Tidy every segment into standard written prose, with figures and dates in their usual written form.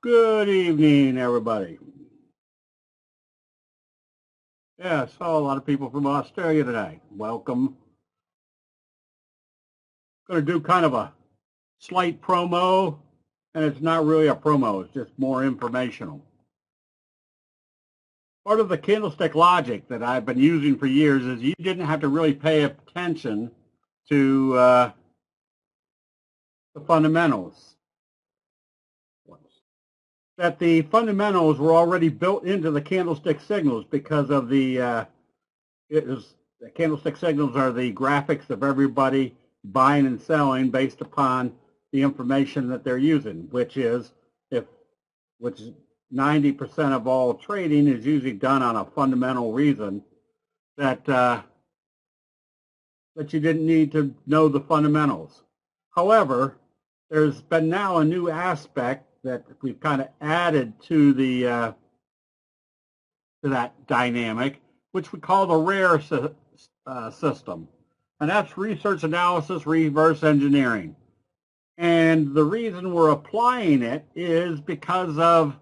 Good evening, everybody. Yeah, I saw a lot of people from Australia today. Welcome. Going to do kind of a slight promo, and it's not really a promo. It's just more informational. Part of the candlestick logic that I've been using for years is you didn't have to really pay attention to the fundamentals. That the fundamentals were already built into the candlestick signals because of the candlestick signals are the graphics of everybody buying and selling based upon the information that they're using, which is 90% of all trading is usually done on a fundamental reason that that you didn't need to know the fundamentals. However, there's been now a new aspect that we've kind of added to the to that dynamic, which we call the rare system, and that's research analysis reverse engineering. And the reason we're applying it is because of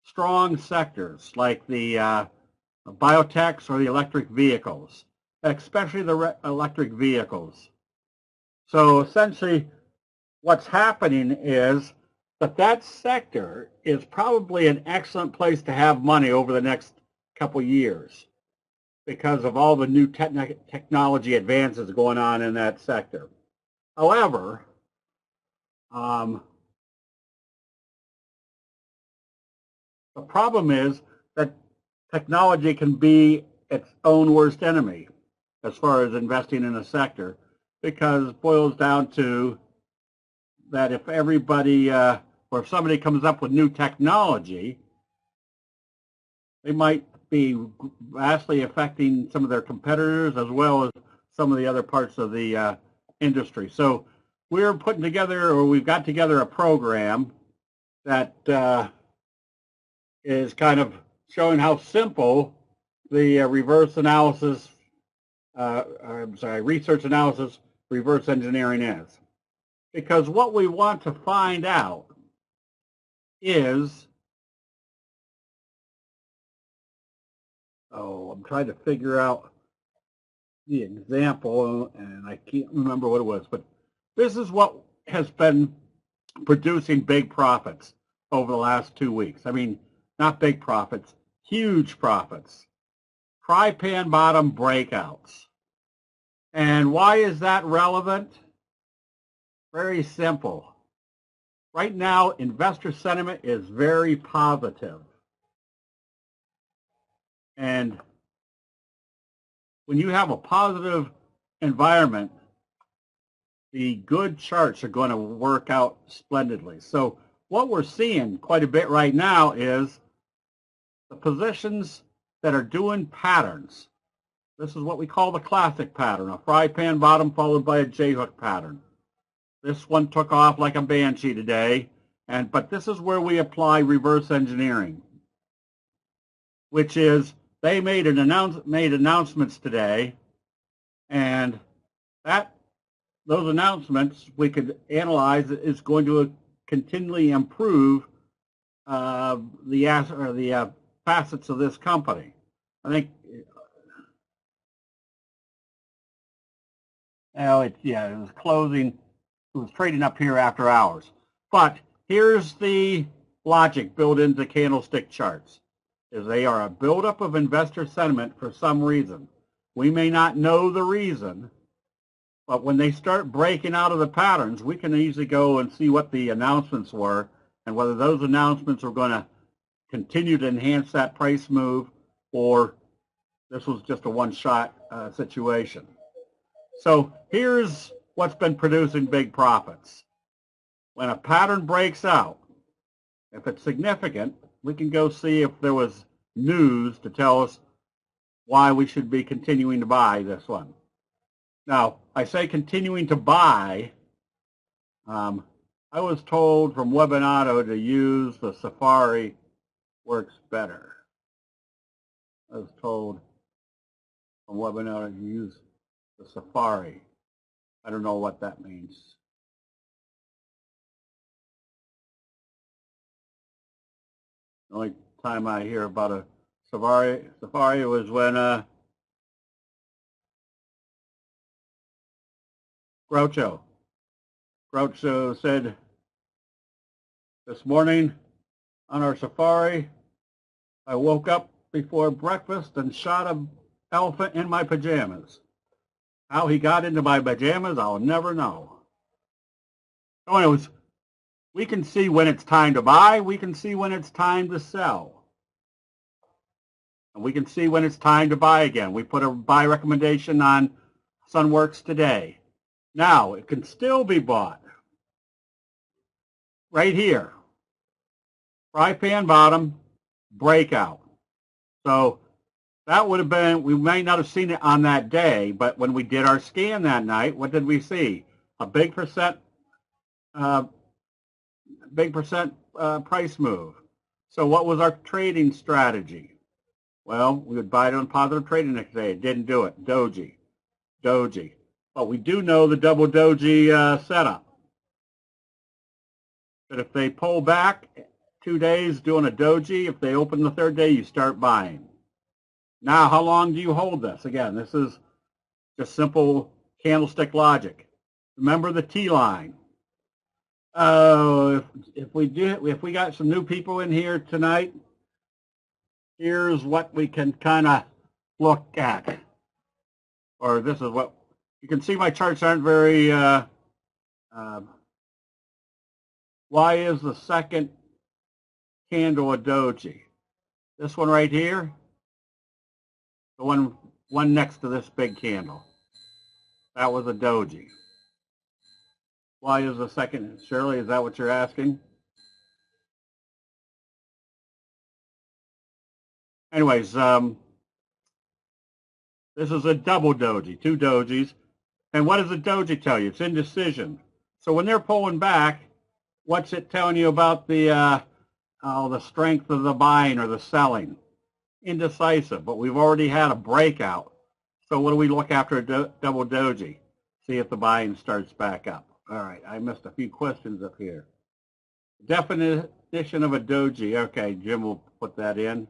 strong sectors like the biotechs or the electric vehicles, especially the electric vehicles. So essentially what's happening is that sector is probably an excellent place to have money over the next couple years because of all the new technology advances going on in that sector. However, the problem is that technology can be its own worst enemy as far as investing in a sector, because it boils down to that if everybody or if somebody comes up with new technology, they might be vastly affecting some of their competitors as well as some of the other parts of the industry. So we're putting together, or we've got together, a program that is kind of showing how simple the research analysis reverse engineering is. Because what we want to find out is, I'm trying to figure out the example, and I can't remember what it was, but this is what has been producing big profits over the last 2 weeks. I mean, not big profits, huge profits. Tri-pan bottom breakouts. And why is that relevant? Very simple. Right now, investor sentiment is very positive. And when you have a positive environment, the good charts are going to work out splendidly. So what we're seeing quite a bit right now is the positions that are doing patterns. This is what we call the classic pattern, a fry pan bottom followed by a J-hook pattern. This one took off like a banshee today, but this is where we apply reverse engineering, which is they made announcements today, and those announcements we could analyze is going to continually improve the facets of this company. I think. It was closing. It was trading up here after hours. But here's the logic built into candlestick charts, is they are a buildup of investor sentiment for some reason. We may not know the reason, but when they start breaking out of the patterns, we can easily go and see what the announcements were and whether those announcements are going to continue to enhance that price move, or this was just a one-shot situation. So here's what's been producing big profits. When a pattern breaks out, if it's significant, we can go see if there was news to tell us why we should be continuing to buy this one. Now, I say continuing to buy. I was told from Webinato to use the Safari, works better. I was told from Webinato to use the Safari. I don't know what that means. The only time I hear about a safari was when Groucho said, this morning on our safari, I woke up before breakfast and shot an elephant in my pajamas. How he got into my pajamas, I'll never know. So anyways, we can see when it's time to buy. We can see when it's time to sell. And we can see when it's time to buy again. We put a buy recommendation on Sunworks today. Now, it can still be bought right here. Fry pan bottom, breakout. So that would have been, we might not have seen it on that day, but when we did our scan that night, what did we see? A big percent price move. So what was our trading strategy? Well, we would buy it on positive trading next day. It didn't do it. Doji. But we do know the double doji setup. That if they pull back 2 days doing a doji, if they open the third day, you start buying. Now, how long do you hold this? Again, this is just simple candlestick logic. Remember the T line. If we got some new people in here tonight, here's what we can kind of look at. Or this is what you can see. My charts aren't very. Why is the second candle a doji? This one right here, the one next to this big candle, that was a doji. Why is the second, Shirley, is that what you're asking? Anyways, this is a double doji, 2 dojis. And what does a doji tell you? It's indecision. So when they're pulling back, what's it telling you about the strength of the buying or the selling? Indecisive, but we've already had a breakout. So what do we look after a double doji? See if the buying starts back up. All right, I missed a few questions up here. Definition of a doji. Okay, Jim will put that in.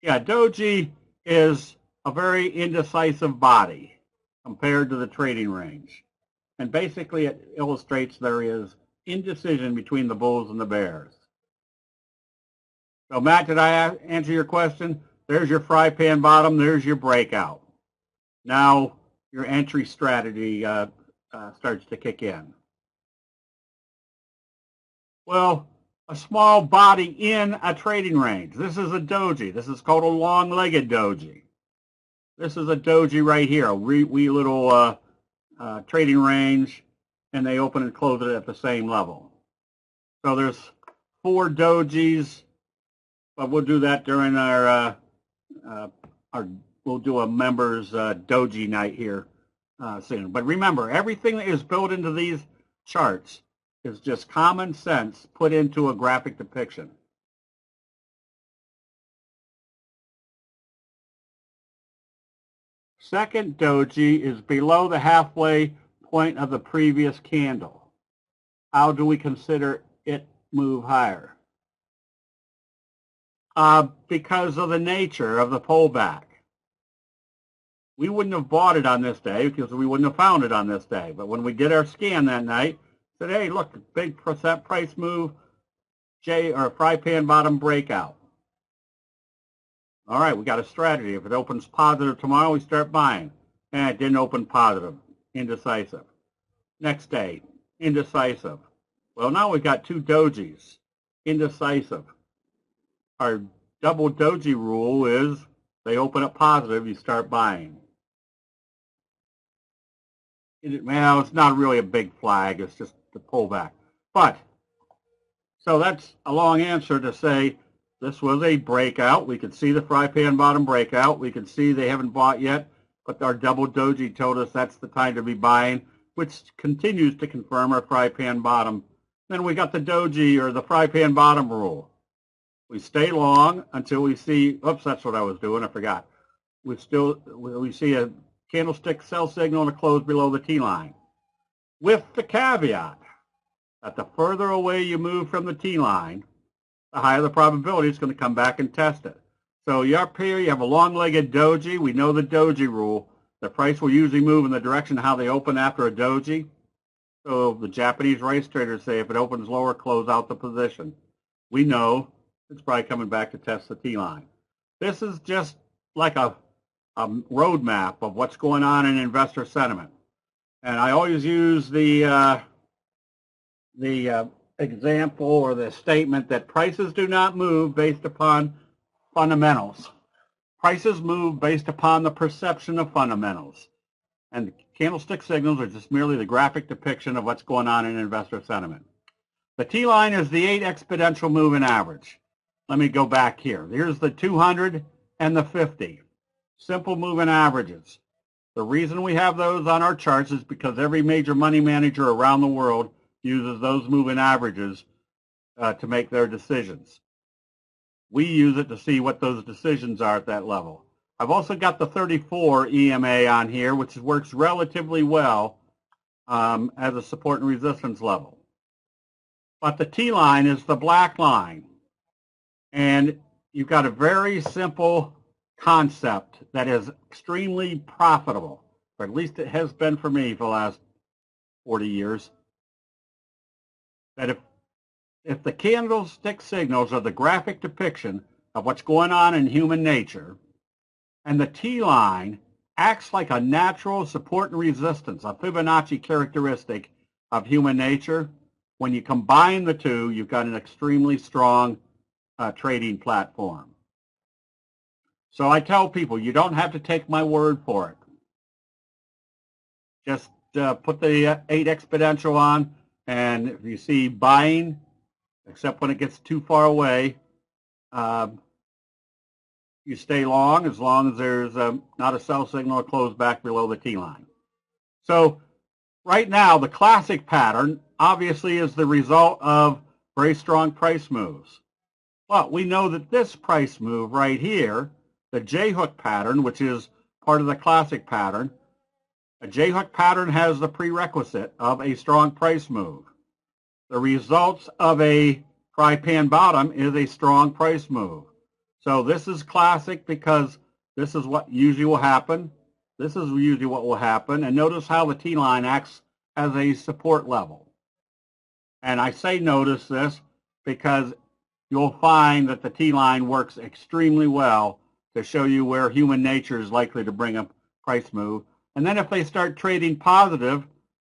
Yeah, doji is a very indecisive body compared to the trading range. And basically it illustrates there is indecision between the bulls and the bears. So Matt, did I answer your question? There's your fry pan bottom. There's your breakout. Now your entry strategy starts to kick in. Well, a small body in a trading range. This is a doji. This is called a long-legged doji. This is a doji right here, a wee little trading range, and they open and close it at the same level. So there's 4 dojis, but we'll do that during our we'll do a members doji night here soon. But remember, everything that is built into these charts is just common sense put into a graphic depiction. Second doji is below the halfway point of the previous candle. How do we consider it move higher? Because of the nature of the pullback. We wouldn't have bought it on this day because we wouldn't have found it on this day. But when we did our scan that night, said, hey, look, big percent price move, fry pan bottom breakout. All right, we got a strategy. If it opens positive tomorrow, we start buying. And it didn't open positive, indecisive. Next day, indecisive. Well, now we've got 2 dojis, indecisive. Our double doji rule is they open up positive, you start buying. Well, it's not really a big flag. It's just the pullback. But, so that's a long answer to say this was a breakout. We could see the fry pan bottom breakout. We could see they haven't bought yet, but our double doji told us that's the time to be buying, which continues to confirm our fry pan bottom. Then we got the doji or the fry pan bottom rule. We stay long until we see, oops, that's what I was doing, I forgot. We see a candlestick sell signal and a close below the T line. With the caveat that the further away you move from the T line, the higher the probability it's going to come back and test it. So up here you have a long-legged doji. We know the doji rule. The price will usually move in the direction of how they open after a doji. So the Japanese rice traders say if it opens lower, close out the position. We know it's probably coming back to test the T-line. This is just like a roadmap of what's going on in investor sentiment. And I always use the example or the statement that prices do not move based upon fundamentals. Prices move based upon the perception of fundamentals. And candlestick signals are just merely the graphic depiction of what's going on in investor sentiment. The T-line is the 8 exponential moving average. Let me go back here. Here's the 200 and the 50. Simple moving averages. The reason we have those on our charts is because every major money manager around the world uses those moving averages to make their decisions. We use it to see what those decisions are at that level. I've also got the 34 EMA on here, which works relatively well as a support and resistance level. But the T-line is the black line. And you've got a very simple concept that is extremely profitable, or at least it has been for me for the last 40 years, that if the candlestick signals are the graphic depiction of what's going on in human nature, and the T-line acts like a natural support and resistance, a Fibonacci characteristic of human nature, when you combine the two, you've got an extremely strong trading platform. So I tell people, you don't have to take my word for it. Just put the 8 exponential on, and if you see buying, except when it gets too far away, you stay long as there's not a sell signal or close back below the T-line. So right now, the classic pattern obviously is the result of very strong price moves. But we know that this price move right here, the J-hook pattern, which is part of the classic pattern, a J-hook pattern has the prerequisite of a strong price move. The results of a tri-pan bottom is a strong price move. So this is classic because this is what usually will happen. This is usually what will happen. And notice how the T-line acts as a support level. And I say notice this because you'll find that the T-line works extremely well to show you where human nature is likely to bring a price move. And then if they start trading positive,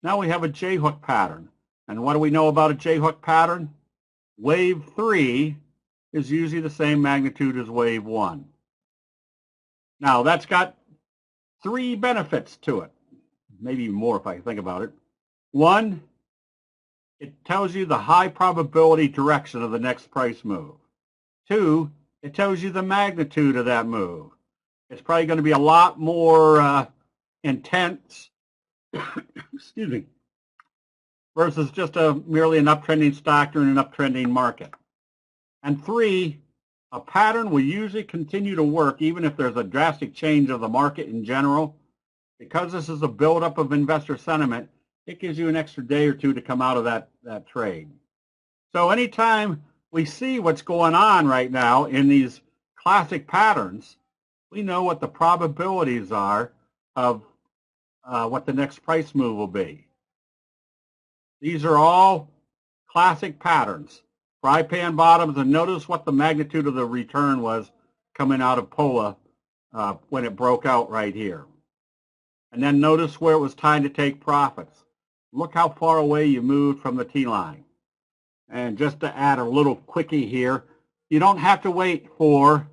now we have a J-hook pattern. And what do we know about a J-hook pattern? Wave 3 is usually the same magnitude as wave 1. Now that's got 3 benefits to it, maybe even more if I think about it. 1, it tells you the high probability direction of the next price move. 2, it tells you the magnitude of that move. It's probably going to be a lot more intense, excuse me, versus just merely an uptrending stock or an uptrending market. And 3, a pattern will usually continue to work even if there's a drastic change of the market in general. Because this is a buildup of investor sentiment, it gives you an extra day or two to come out of that trade. So anytime we see what's going on right now in these classic patterns, we know what the probabilities are of what the next price move will be. These are all classic patterns. Fry pan bottoms, and notice what the magnitude of the return was coming out of POLA when it broke out right here. And then notice where it was time to take profits. Look how far away you moved from the T-line. And just to add a little quickie here, you don't have to wait for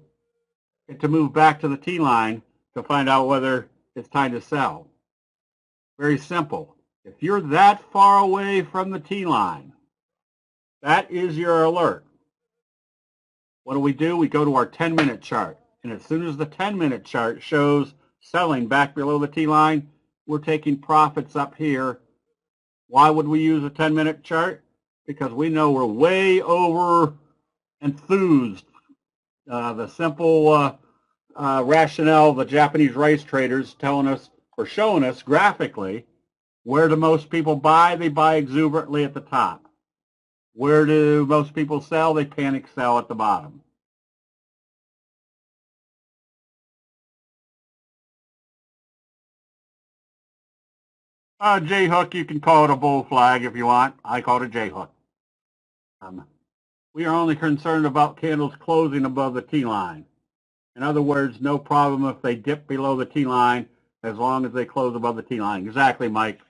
it to move back to the T-line to find out whether it's time to sell. Very simple. If you're that far away from the T-line, that is your alert. What do? We go to our 10-minute chart. And as soon as the 10-minute chart shows selling back below the T-line, we're taking profits up here. Why would we use a 10-minute chart? Because we know we're way over enthused. The simple rationale of the Japanese rice traders telling us or showing us graphically where do most people buy? They buy exuberantly at the top. Where do most people sell? They panic sell at the bottom. J-hook, you can call it a bull flag if you want. I call it a J-hook. We are only concerned about candles closing above the T-line. In other words, no problem if they dip below the T-line as long as they close above the T-line. Exactly, Mike.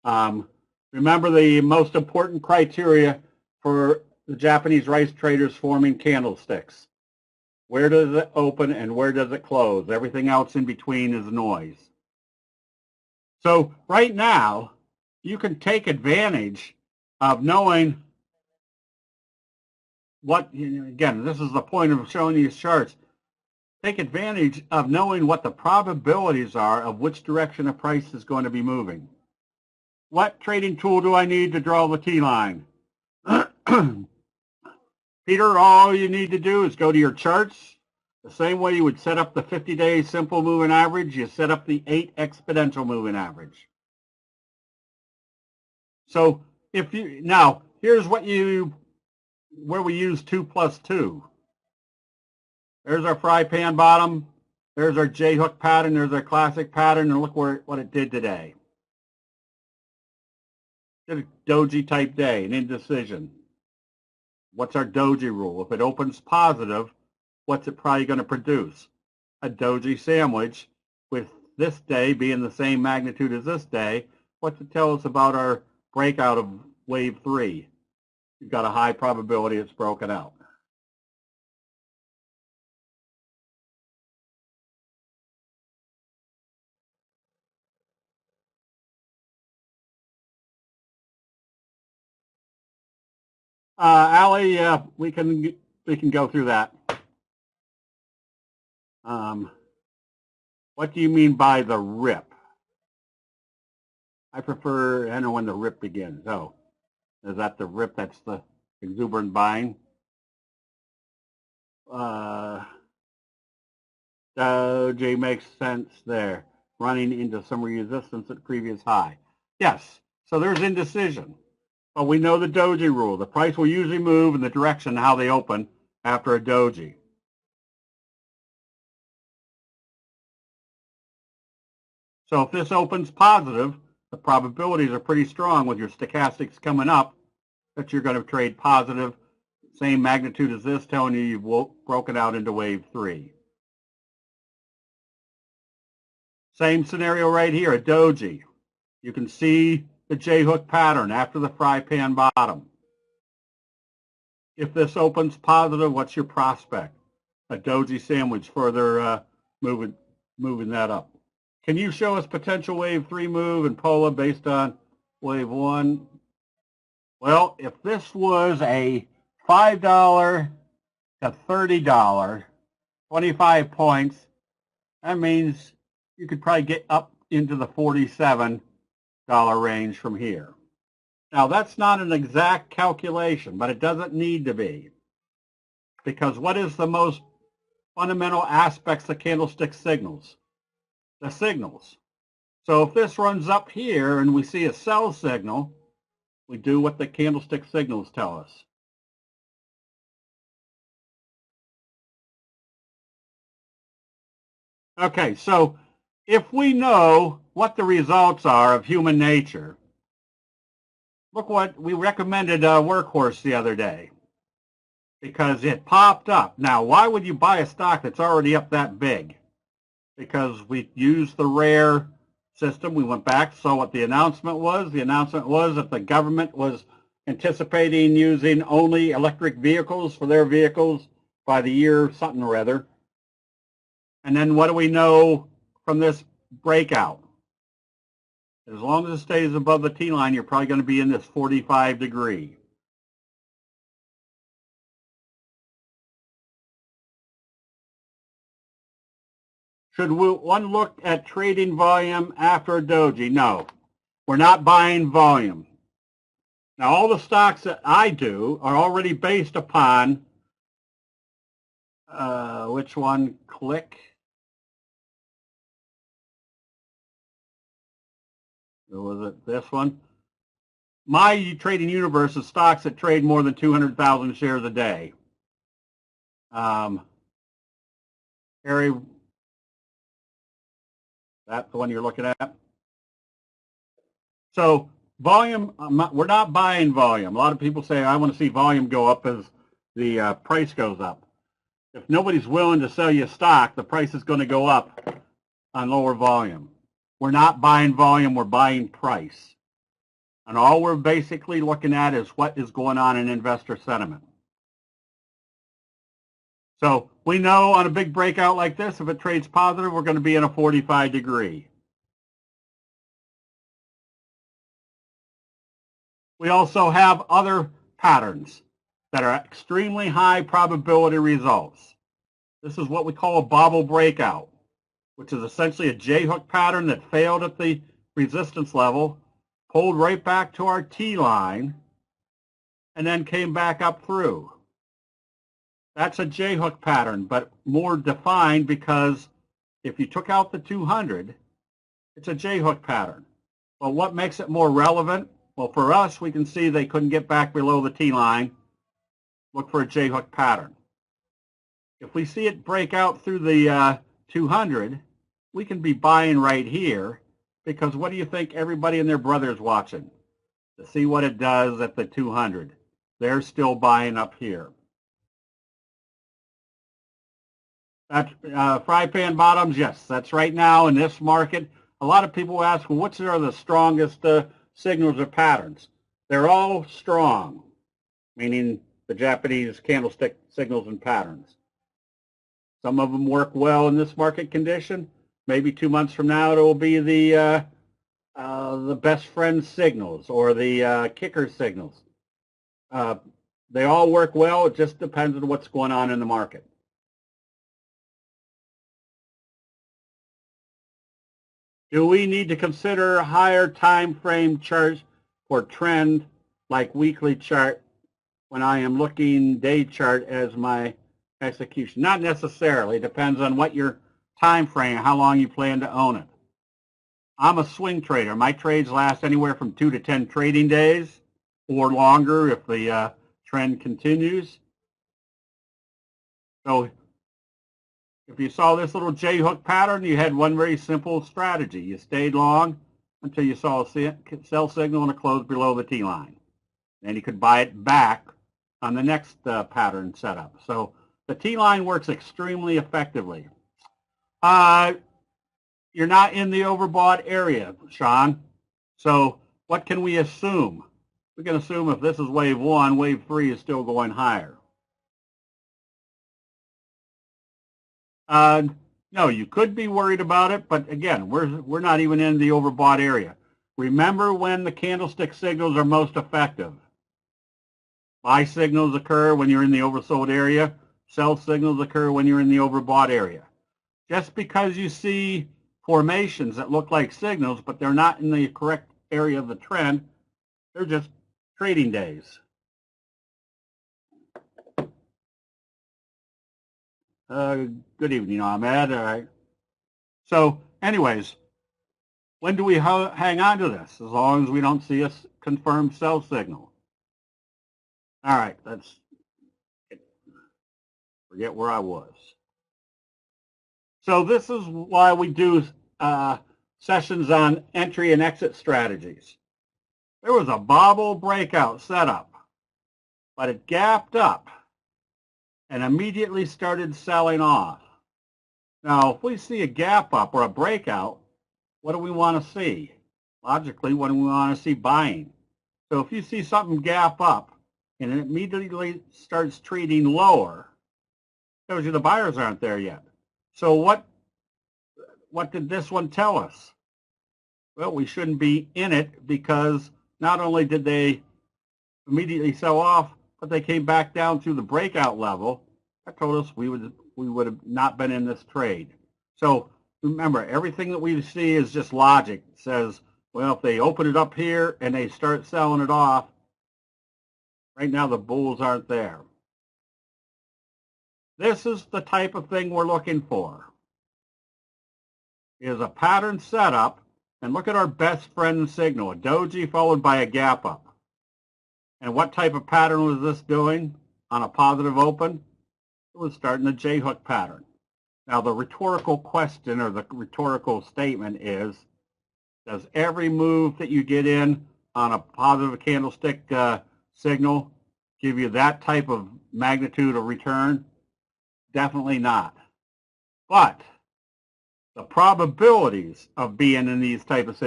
Remember the most important criteria for the Japanese rice traders forming candlesticks. Where does it open and where does it close? Everything else in between is noise. So right now, you can take advantage of knowing what, again, this is the point of showing these charts. Take advantage of knowing what the probabilities are of which direction a price is going to be moving. What trading tool do I need to draw the T-line? Peter, all you need to do is go to your charts. The same way you would set up the 50-day simple moving average, you set up the 8 exponential moving average. So if you, now here's what where we use 2 plus 2. There's our fry pan bottom. There's our J-hook pattern. There's our classic pattern. And look what it did today. Did a doji type day, an indecision. What's our doji rule? If it opens positive, what's it probably going to produce? A doji sandwich with this day being the same magnitude as this day. What's it tell us about our breakout of wave 3? You've got a high probability it's broken out. Allie, we can go through that. What do you mean by the rip? I know when the rip begins. Oh, is that the rip? That's the exuberant buying. Doji makes sense there. Running into some resistance at previous high. Yes, so there's indecision. But we know the doji rule. The price will usually move in the direction how they open after a doji. So if this opens positive, the probabilities are pretty strong with your stochastics coming up that you're going to trade positive, same magnitude as this, telling you you've broken out into wave 3. Same scenario right here, a doji. You can see the J-hook pattern after the fry pan bottom. If this opens positive, what's your prospect? A doji sandwich further moving that up. Can you show us potential wave 3 move in POLA based on wave 1? Well, if this was a $5 to $30, 25 points, that means you could probably get up into the $47 range from here. Now, that's not an exact calculation, but it doesn't need to be. Because what is the most fundamental aspects of candlestick signals? The signals. So if this runs up here and we see a sell signal, we do what the candlestick signals tell us. Okay, so if we know what the results are of human nature, look what we recommended Workhorse the other day because it popped up. Now, why would you buy a stock that's already up that big? Because we used the rare system. We went back, saw what the announcement was. The announcement was that the government was anticipating using only electric vehicles for their vehicles by the year something or other. And then what do we know from this breakout? As long as it stays above the T-line, you're probably going to be in this 45 degree. Should one look at trading volume after a doji? No, we're not buying volume. Now, all the stocks that I do are already based upon, which one? Click. Or was it this one? my trading universe is stocks that trade more than 200,000 shares a day. Harry, that's the one you're looking at. So volume, we're not buying volume. A lot of people say, I want to see volume go up as the price goes up. If nobody's willing to sell you a stock, the price is going to go up on lower volume. We're not buying volume, we're buying price. And all we're basically looking at is what is going on in investor sentiment. So we know on a big breakout like this, if it trades positive, we're going to be in a 45 degree. We also have other patterns that are extremely high probability results. This is what we call a bobble breakout, which is essentially a J-hook pattern that failed at the resistance level, pulled right back to our T line, and then came back up through. That's a J-hook pattern, but more defined because if you took out the 200, it's a J-hook pattern. Well, what makes it more relevant? Well, for us, we can see they couldn't get back below the T line. Look for a J-hook pattern. If we see it break out through the 200, we can be buying right here because what do you think everybody and their brother is watching? To see what it does at the 200. They're still buying up here. That fry pan bottoms, yes, that's right now in this market. A lot of people ask, well, which are the strongest signals or patterns? They're all strong, meaning the Japanese candlestick signals and patterns. Some of them work well in this market condition. Maybe 2 months from now, it will be the best friend signals or the kicker signals. They all work well. It just depends on what's going on in the market. Do we need to consider higher time frame charts for trend like weekly chart when I am looking day chart as my execution? Not necessarily. It depends on what your time frame, how long you plan to own it. I'm a swing trader. My trades last anywhere from 2 to 10 trading days or longer if the trend continues. So if you saw this little J-hook pattern, you had one very simple strategy. You stayed long until you saw a sell signal and a close below the T line. Then you could buy it back on the next pattern setup. So the T line works extremely effectively. You're not in the overbought area, Sean. So what can we assume? We can assume if this is wave 1, wave 3 is still going higher. No, you could be worried about it, but again, we're not even in the overbought area. Remember when the candlestick signals are most effective. Buy signals occur when you're in the oversold area. Sell signals occur when you're in the overbought area. Just because you see formations that look like signals, but they're not in the correct area of the trend, they're just trading days. Good evening, Ahmed. All right. So anyways, when do we hang on to this? As long as we don't see a confirmed sell signal. All right, let's forget where I was. So this is why we do sessions on entry and exit strategies. There was a bobble breakout setup, but it gapped up and immediately started selling off. Now, if we see a gap up or a breakout, what do we want to see? Logically, what do we want to see? Buying. So if you see something gap up and it immediately starts trading lower, tells you the buyers aren't there yet. So what did this one tell us? Well, we shouldn't be in it because not only did they immediately sell off, but they came back down through the breakout level. That told us we would have not been in this trade. So remember, everything that we see is just logic. It says, well, if they open it up here and they start selling it off, right now the bulls aren't there. This is the type of thing we're looking for. Is a pattern setup, and look at our best friend signal, a doji followed by a gap up. And what type of pattern was this doing on a positive open? It was starting a J-hook pattern. Now the rhetorical question or the rhetorical statement is, does every move that you get in on a positive candlestick signal give you that type of magnitude of return? Definitely not. But the probabilities of being in these type of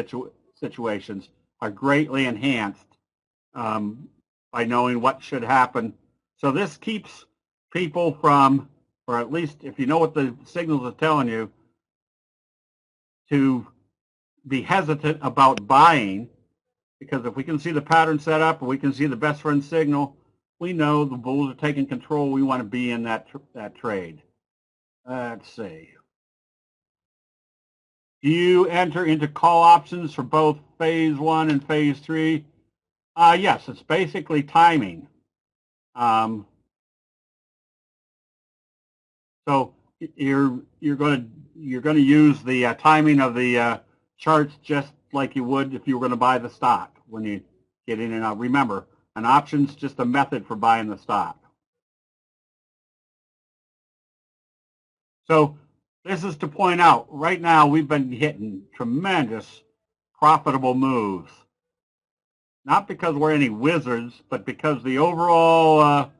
situations are greatly enhanced by knowing what should happen. So this keeps people from, or at least if you know what the signals are telling you, to be hesitant about buying, because if we can see the pattern set up or we can see the best friend signal, we know the bulls are taking control. We want to be in that trade. Let's see. Do you enter into call options for both phase 1 and phase 3? Yes, it's basically timing. So you're going to use the timing of the charts just like you would if you were going to buy the stock when you get in and out. Remember, an option's just a method for buying the stock. So this is to point out, right now we've been hitting tremendous profitable moves. Not because we're any wizards, but because the overall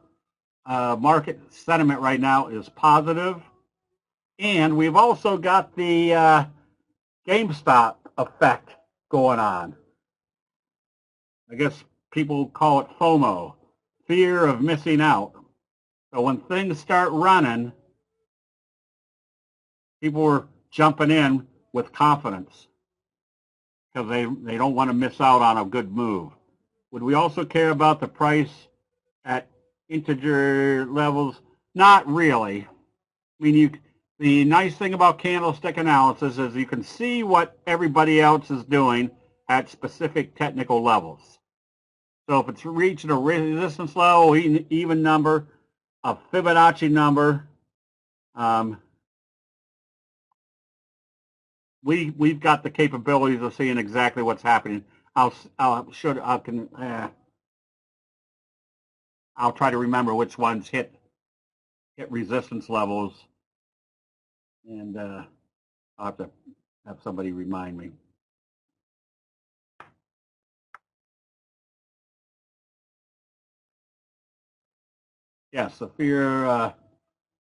market sentiment right now is positive. And we've also got the GameStop effect going on. I guess people call it FOMO, fear of missing out. So when things start running, people are jumping in with confidence because they don't want to miss out on a good move. Would we also care about the price at integer levels? Not really. I mean, the nice thing about candlestick analysis is you can see what everybody else is doing at specific technical levels. So if it's reaching a resistance level, even number, a Fibonacci number, we've got the capabilities of seeing exactly what's happening. I'll try to remember which ones hit resistance levels, and I'll have to have somebody remind me. Yes, the fear.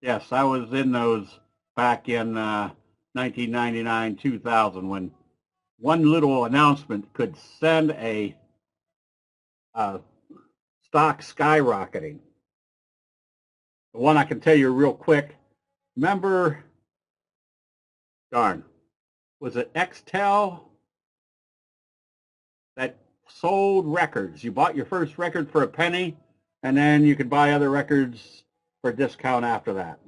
Yes, I was in those back in 1999, 2000, when one little announcement could send a stock skyrocketing. The one I can tell you real quick. Remember, was it Xtel that sold records? You bought your first record for a penny, and then you could buy other records for a discount after that.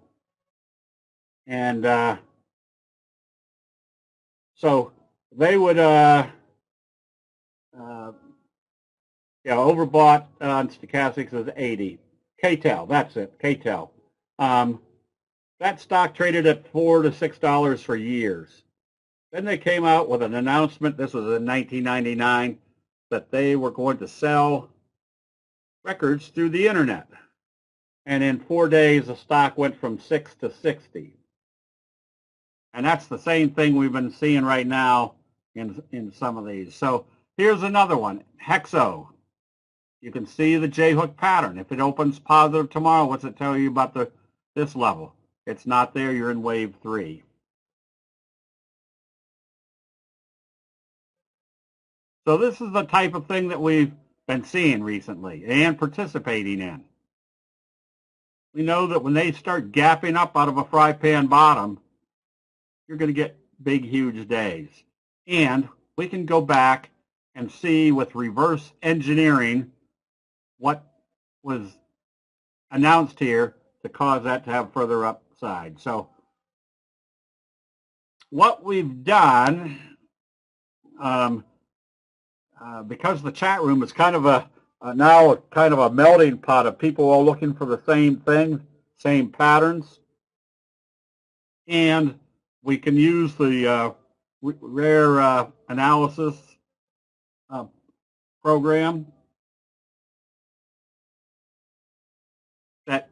And so they would, overbought on stochastics was 80. KTEL, that's it, KTEL. That stock traded at $4 to $6 for years. Then they came out with an announcement, this was in 1999, that they were going to sell records through the internet. And in 4 days, the stock went from 6 to 60. And that's the same thing we've been seeing right now in some of these. So here's another one, Hexo. You can see the J-hook pattern. If it opens positive tomorrow, what's it tell you about this level? It's not there, you're in wave 3. So this is the type of thing that we've been seeing recently and participating in. We know that when they start gapping up out of a fry pan bottom, you're going to get big, huge days. And we can go back and see with reverse engineering what was announced here to cause that to have further upside. So what we've done, because the chat room is kind of now kind of a melting pot of people all looking for the same thing, same patterns, and we can use the rare analysis program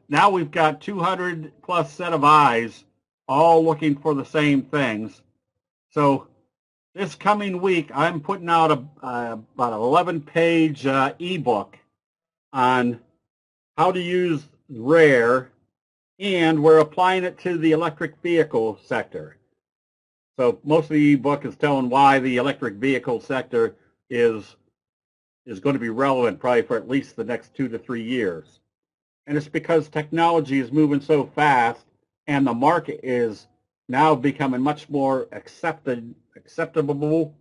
now we've got 200 plus set of eyes all looking for the same things. So this coming week, I'm putting out about an 11-page ebook on how to use RARE, and we're applying it to the electric vehicle sector. So most of the ebook is telling why the electric vehicle sector is going to be relevant probably for at least the next 2 to 3 years. And it's because technology is moving so fast and the market is now becoming much more acceptable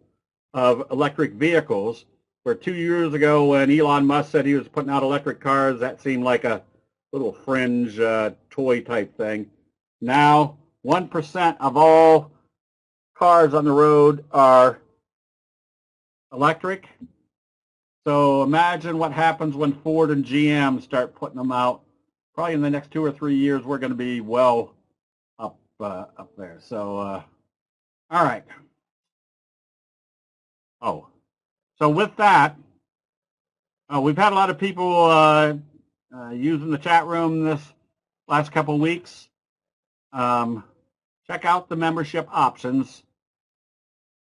of electric vehicles. Where 2 years ago when Elon Musk said he was putting out electric cars, that seemed like a little fringe toy type thing. Now 1% of all cars on the road are electric. So imagine what happens when Ford and GM start putting them out. Probably in the next 2 or 3 years, we're going to be well up there. So, all right. Oh, so with that, we've had a lot of people using the chat room this last couple of weeks. Check out the membership options.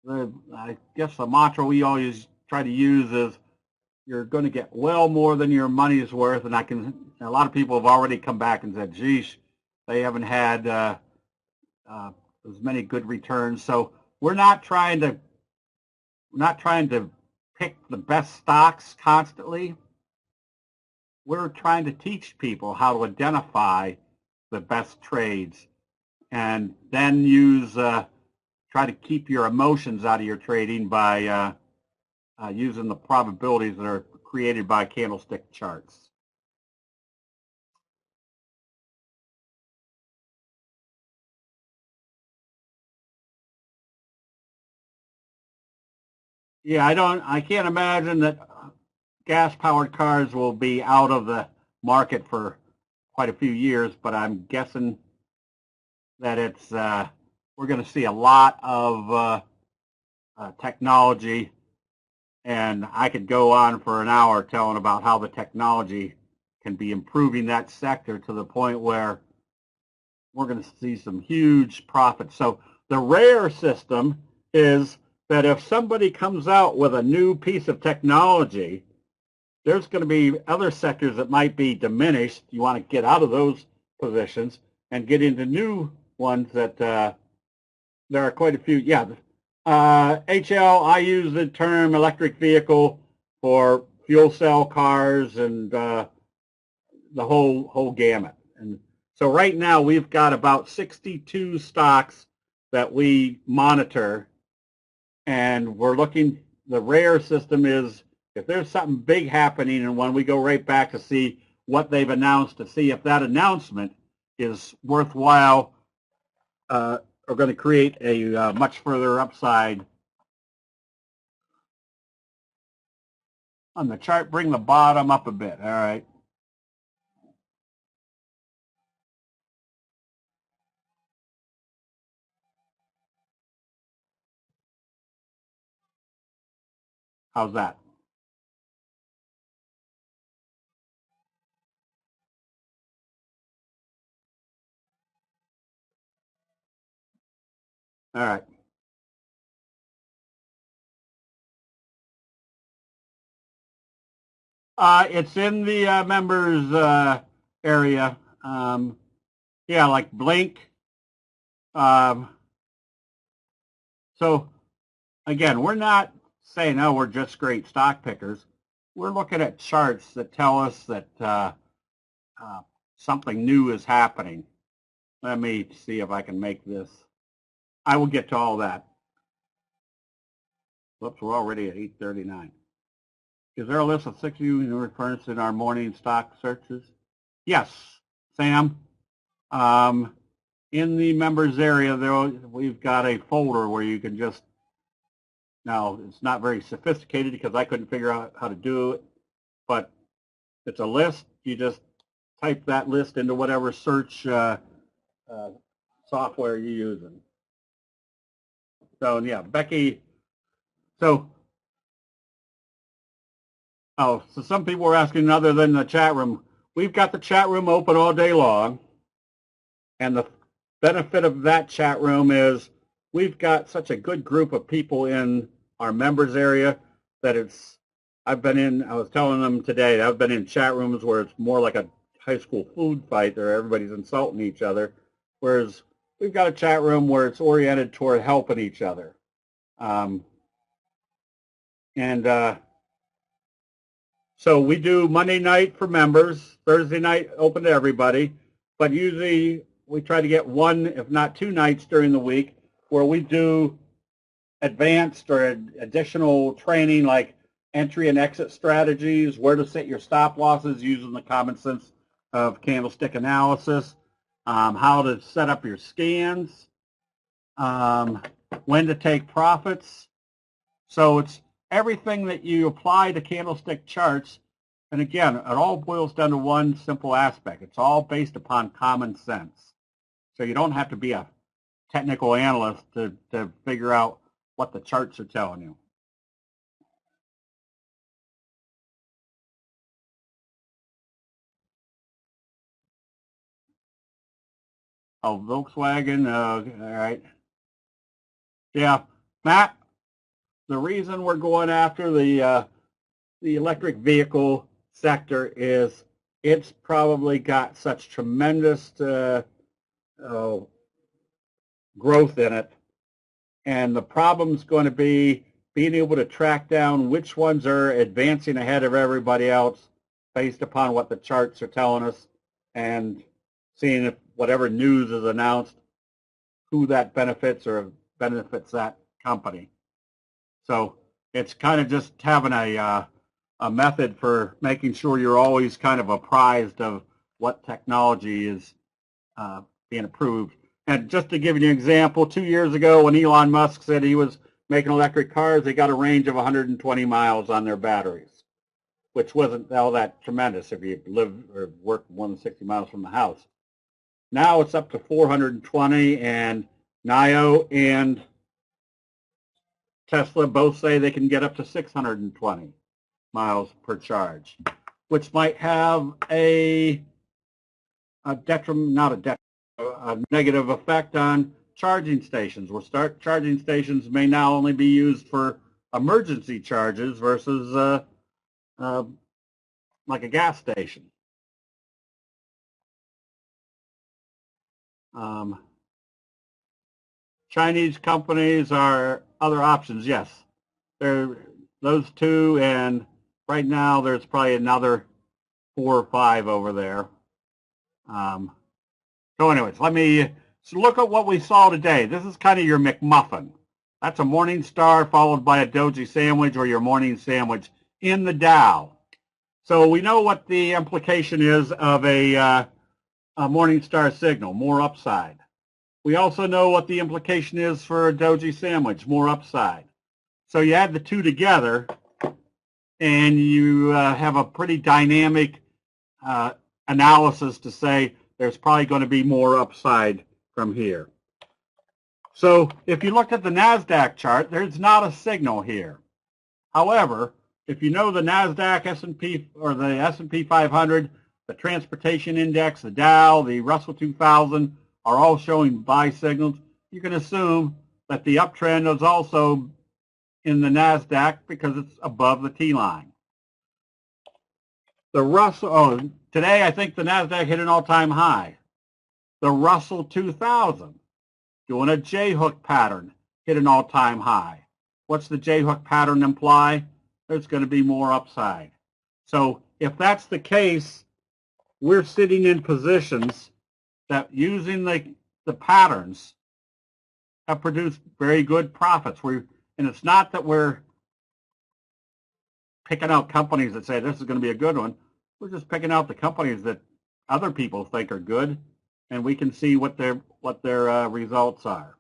I guess the mantra we always try to use is you're going to get well more than your money's worth, and a lot of people have already come back and said, geez, they haven't had as many good returns. So we're not trying to pick the best stocks constantly. We're trying to teach people how to identify the best trades and then try to keep your emotions out of your trading by using the probabilities that are created by candlestick charts. Yeah, I can't imagine that gas-powered cars will be out of the market for quite a few years, but I'm guessing that we're going to see a lot of technology, and I could go on for an hour telling about how the technology can be improving that sector to the point where we're going to see some huge profits. So the RARE system is that if somebody comes out with a new piece of technology, there's going to be other sectors that might be diminished. You want to get out of those positions and get into new ones that there are quite a few. Yeah, HL, I use the term electric vehicle for fuel cell cars and the whole gamut. And so right now we've got about 62 stocks that we monitor, and we're looking. The RARE system is if there's something big happening in one, we go right back to see what they've announced to see if that announcement is worthwhile or going to create a much further upside. On the chart, bring the bottom up a bit. All right. How's that? All right. It's in the members area. Yeah, like Blink. So again, we're not saying, oh, we're just great stock pickers. We're looking at charts that tell us that something new is happening. Let me see if I can make this. I will get to all that. Whoops, we're already at 8:39. Is there a list of 60 references in our morning stock searches? Yes, Sam. In the members area, we've got a folder where you can just, now it's not very sophisticated because I couldn't figure out how to do it, but it's a list. You just type that list into whatever search software you're using. So yeah, Becky, so some people were asking other than the chat room, we've got the chat room open all day long. And the benefit of that chat room is we've got such a good group of people in our members area that I was telling them today, I've been in chat rooms where it's more like a high school food fight where everybody's insulting each other, whereas we've got a chat room where it's oriented toward helping each other. So we do Monday night for members, Thursday night open to everybody, but usually we try to get one, if not 2 nights during the week where we do advanced or additional training like entry and exit strategies, where to set your stop losses using the common sense of candlestick analysis, how to set up your scans, when to take profits. So it's everything that you apply to candlestick charts. And again, it all boils down to one simple aspect. It's all based upon common sense. So you don't have to be a technical analyst to figure out what the charts are telling you. Oh, Volkswagen, all right. Yeah, Matt, the reason we're going after the electric vehicle sector is it's probably got such tremendous growth in it. And the problem's going to be being able to track down which ones are advancing ahead of everybody else based upon what the charts are telling us and seeing if whatever news is announced, who that benefits or benefits that company. So it's kind of just having a method for making sure you're always kind of apprised of what technology is being approved. And just to give you an example, 2 years ago when Elon Musk said he was making electric cars, they got a range of 120 miles on their batteries, which wasn't all that tremendous if you live or work more than 60 miles from the house. Now it's up to 420, and NIO and Tesla both say they can get up to 620 miles per charge, which might have a detriment, not a detriment, a negative effect on charging stations. Charging stations may now only be used for emergency charges versus like a gas station. Chinese companies are other options, yes. There, those two, and right now there's probably another 4 or 5 over there. So anyways, so look at what we saw today. This is kind of your McMuffin. That's a morning star followed by a doji sandwich or your morning sandwich in the Dow. So we know what the implication is of a morning star signal, more upside. We also know what the implication is for a doji sandwich, more upside. So you add the two together and you have a pretty dynamic analysis to say there's probably going to be more upside from here. So if you looked at the NASDAQ chart, there's not a signal here. However, if you know the NASDAQ, S&P, or the S&P 500, the transportation index, the Dow, the Russell 2000 are all showing buy signals, you can assume that the uptrend is also in the NASDAQ because it's above the T-line. The Russell, today I think the NASDAQ hit an all-time high. The Russell 2000, doing a J-hook pattern, hit an all-time high. What's the J-hook pattern imply? There's going to be more upside. So if that's the case, we're sitting in positions that using the patterns have produced very good profits. And it's not that we're picking out companies that say this is going to be a good one. We're just picking out the companies that other people think are good, and we can see what their results are.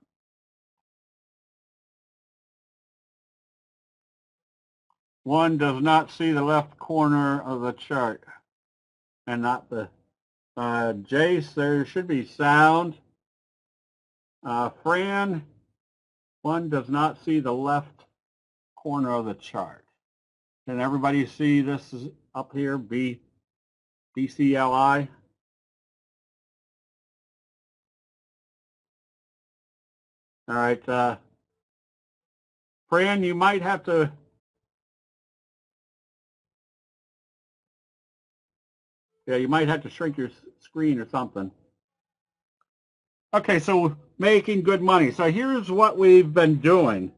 One does not see the left corner of the chart, and not the Jace. There should be sound. Fran, one does not see the left corner of the chart. Can everybody see this up here? BCLI. All right, Fran, you might have to. Yeah, you might have to shrink your screen or something. Okay, so making good money. So here's what we've been doing.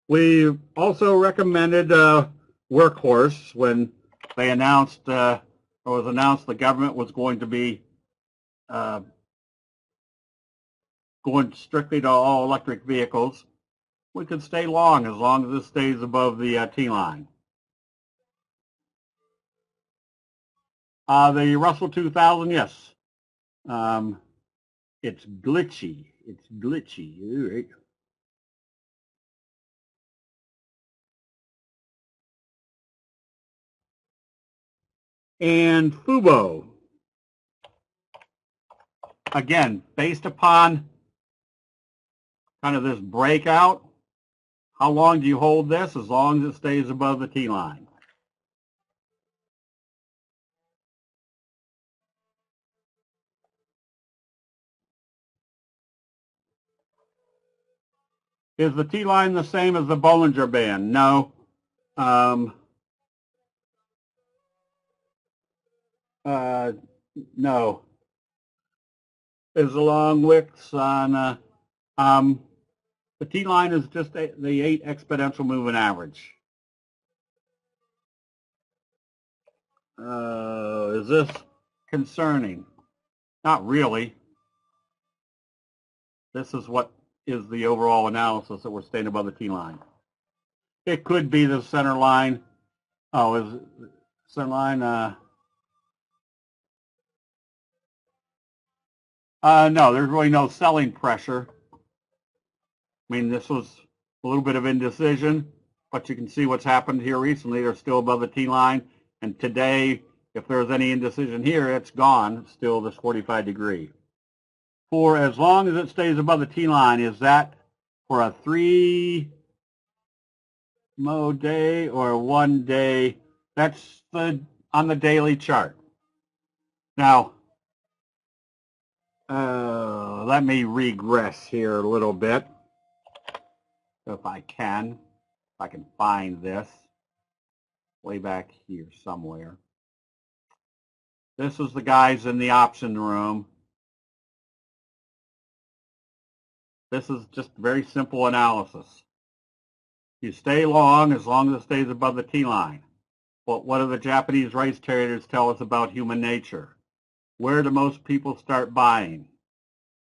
We also recommended Workhorse when they announced, or was announced the government was going to be going strictly to all electric vehicles. We could stay long as this stays above the T-line. The Russell 2000, yes. It's glitchy. It's glitchy. All right. And Fubo. Again, based upon kind of this breakout, how long do you hold this? As long as it stays above the T-line. Is the T-line the same as the Bollinger Band? No. No. Is the long wicks on the T-line is just the 8 exponential moving average. Is this concerning? Not really. This is what is the overall analysis that we're staying above the T-line. It could be the center line. Oh, is it center line? No, there's really no selling pressure. I mean, this was a little bit of indecision, but you can see what's happened here recently. They're still above the T-line. And today, if there's any indecision here, it's gone. It's still this 45 degree. For as long as it stays above the T-line, is that for a 3-mode day or a 1 day? That's on the daily chart. Now, let me regress here a little bit, if I can find this way back here somewhere. This is the guys in the option room. This is just very simple analysis. You stay long as it stays above the T-line. But what do the Japanese rice traders tell us about human nature? Where do most people start buying?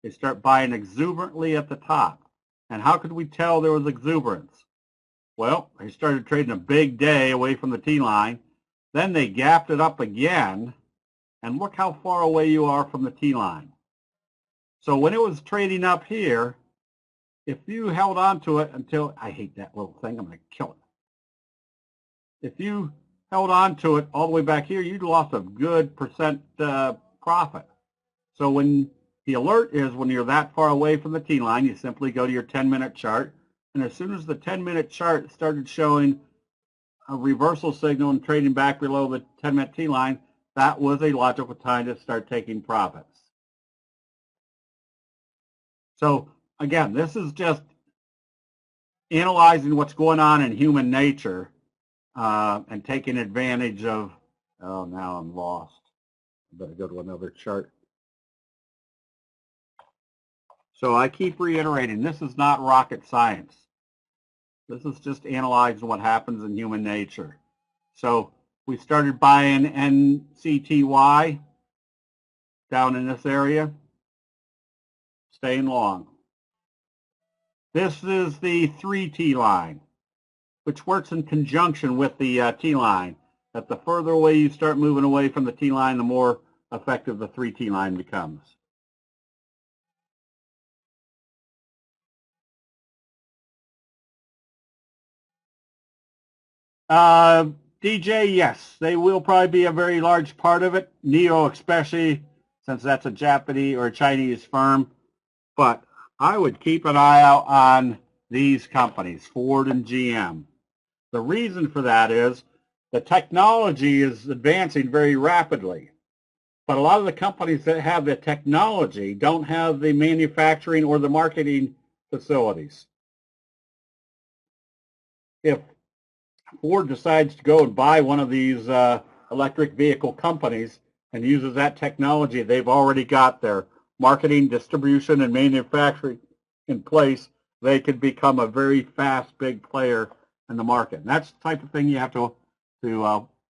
They start buying exuberantly at the top. And how could we tell there was exuberance? Well, they started trading a big day away from the T-line. Then they gapped it up again. And look how far away you are from the T-line. So when it was trading up here, if you held on to it until, I hate that little thing, I'm going to kill it. If you held on to it all the way back here, you'd lost a good percent profit. So when the alert is when you're that far away from the T-line, you simply go to your 10-minute chart. And as soon as the 10-minute chart started showing a reversal signal and trading back below the 10-minute T-line, that was a logical time to start taking profits. So again, this is just analyzing what's going on in human nature and taking advantage of, oh, now I'm lost. I better go to another chart. So I keep reiterating, this is not rocket science. This is just analyzing what happens in human nature. So we started buying NCTY down in this area, staying long. This is the 3T line, which works in conjunction with the T line. That the further away you start moving away from the T line, the more effective the 3T line becomes. DJ, yes, they will probably be a very large part of it. NEO especially, since that's a Japanese or a Chinese firm. But I would keep an eye out on these companies, Ford and GM. The reason for that is the technology is advancing very rapidly. But a lot of the companies that have the technology don't have the manufacturing or the marketing facilities. If Ford decides to go and buy one of these electric vehicle companies and uses that technology, they've already got their marketing, distribution, and manufacturing in place. They could become a very fast, big player in the market. And that's the type of thing you have to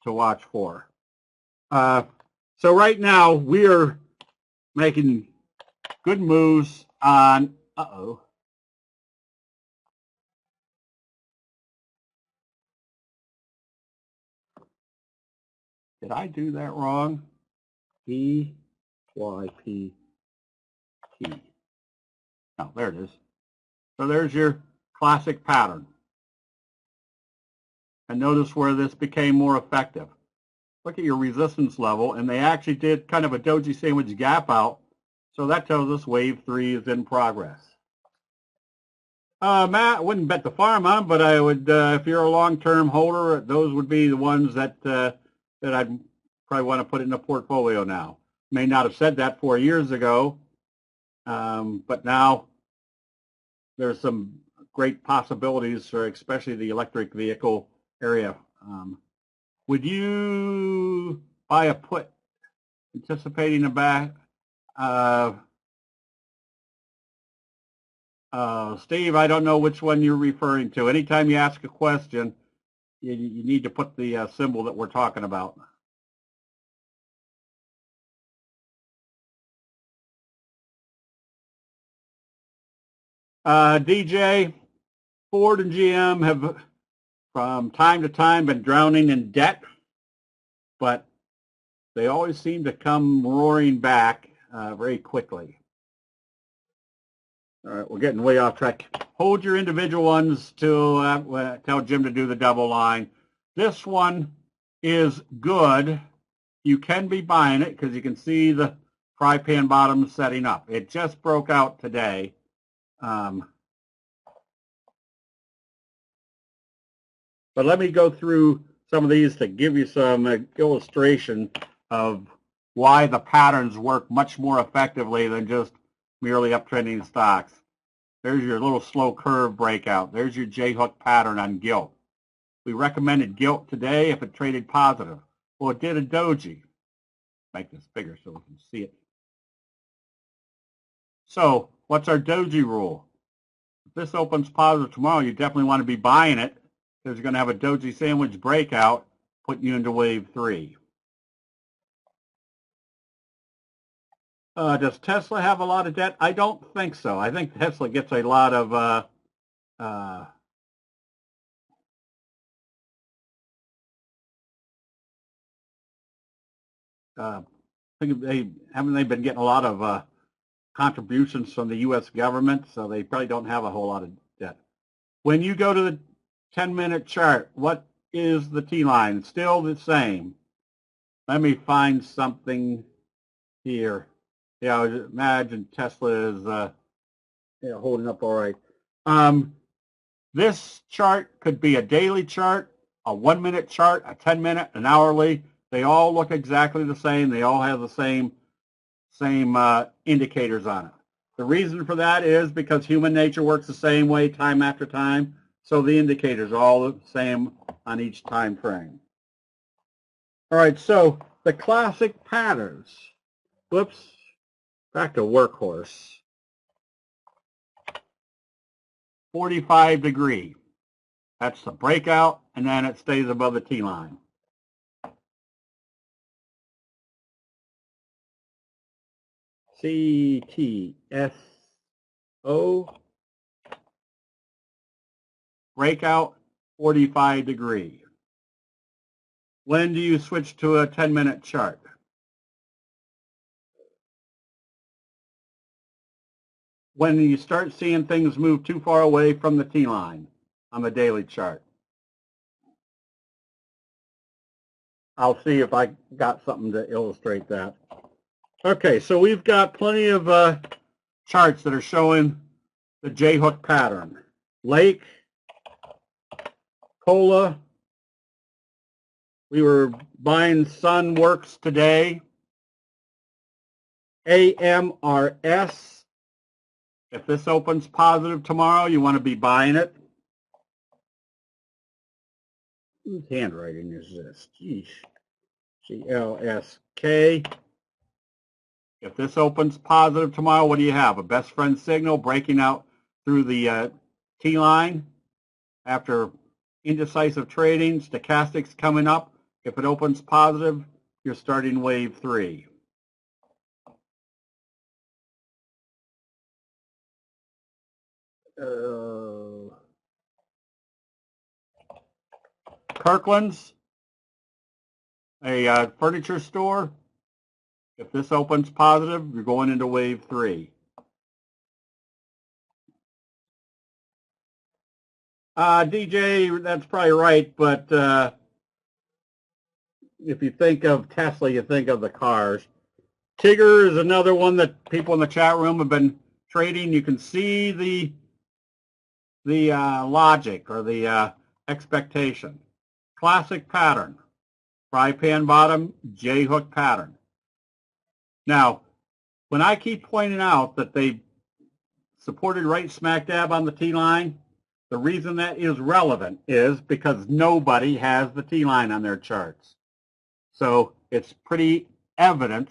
watch for. So right now we are making good moves on. Did I do that wrong? EYPT. Oh, there it is. So there's your classic pattern. And notice where this became more effective. Look at your resistance level, and they actually did kind of a doji sandwich gap out. So that tells us wave 3 is in progress. Matt, I wouldn't bet the farm on, but I would, if you're a long-term holder, those would be the ones that I'd probably want to put in a portfolio now. May not have said that 4 years ago, but now there's some great possibilities for especially the electric vehicle area. Would you buy a put anticipating a back? Steve, I don't know which one you're referring to. Anytime you ask a question, you need to put the symbol that we're talking about. DJ, Ford and GM have from time to time been drowning in debt, but they always seem to come roaring back very quickly. All right, we're getting way off track. Hold your individual ones till tell Jim to do the double line. This one is good. You can be buying it because you can see the fry pan bottom setting up. It just broke out today. But let me go through some of these to give you some illustration of why the patterns work much more effectively than just merely uptrending stocks. There's your little slow curve breakout. There's your J-hook pattern on gilt. We recommended gilt today if it traded positive. Well, it did a doji. Make this bigger so we can see it. So what's our doji rule? If this opens positive tomorrow, you definitely want to be buying it because you're going to have a doji sandwich breakout putting you into wave 3. Does Tesla have a lot of debt? I don't think so. I think Tesla gets a lot of I think haven't they been getting a lot of contributions from the U.S. government, so they probably don't have a whole lot of debt. When you go to the 10-minute chart, what is the T-line? Still the same. Let me find something here. Yeah, I would imagine Tesla is holding up all right. This chart could be a daily chart, a 1-minute chart, a 10-minute, an hourly. They all look exactly the same. They all have the same indicators on it. The reason for that is because human nature works the same way time after time, so the indicators are all the same on each time frame. All right, so the classic patterns. Whoops, back to workhorse. 45 degree. That's the breakout, and then it stays above the T-line. CTSO, breakout, 45 degree. When do you switch to a 10-minute chart? When you start seeing things move too far away from the T-line on the daily chart. I'll see if I got something to illustrate that. Okay, so we've got plenty of charts that are showing the J-hook pattern. Lake, Cola, we were buying Sunworks today. AMRS. If this opens positive tomorrow, you want to be buying it. Whose handwriting is this? Geez. CLSK. If this opens positive tomorrow, what do you have? A best friend signal breaking out through the T-line after indecisive trading, stochastics coming up. If it opens positive, you're starting wave 3. Kirkland's, a furniture store. If this opens positive, you're going into wave 3. DJ, that's probably right, but if you think of Tesla, you think of the cars. Tigger is another one that people in the chat room have been trading. You can see the logic or the expectation. Classic pattern. Fry pan bottom, J-hook pattern. Now, when I keep pointing out that they supported right smack dab on the T-line, the reason that is relevant is because nobody has the T-line on their charts. So it's pretty evident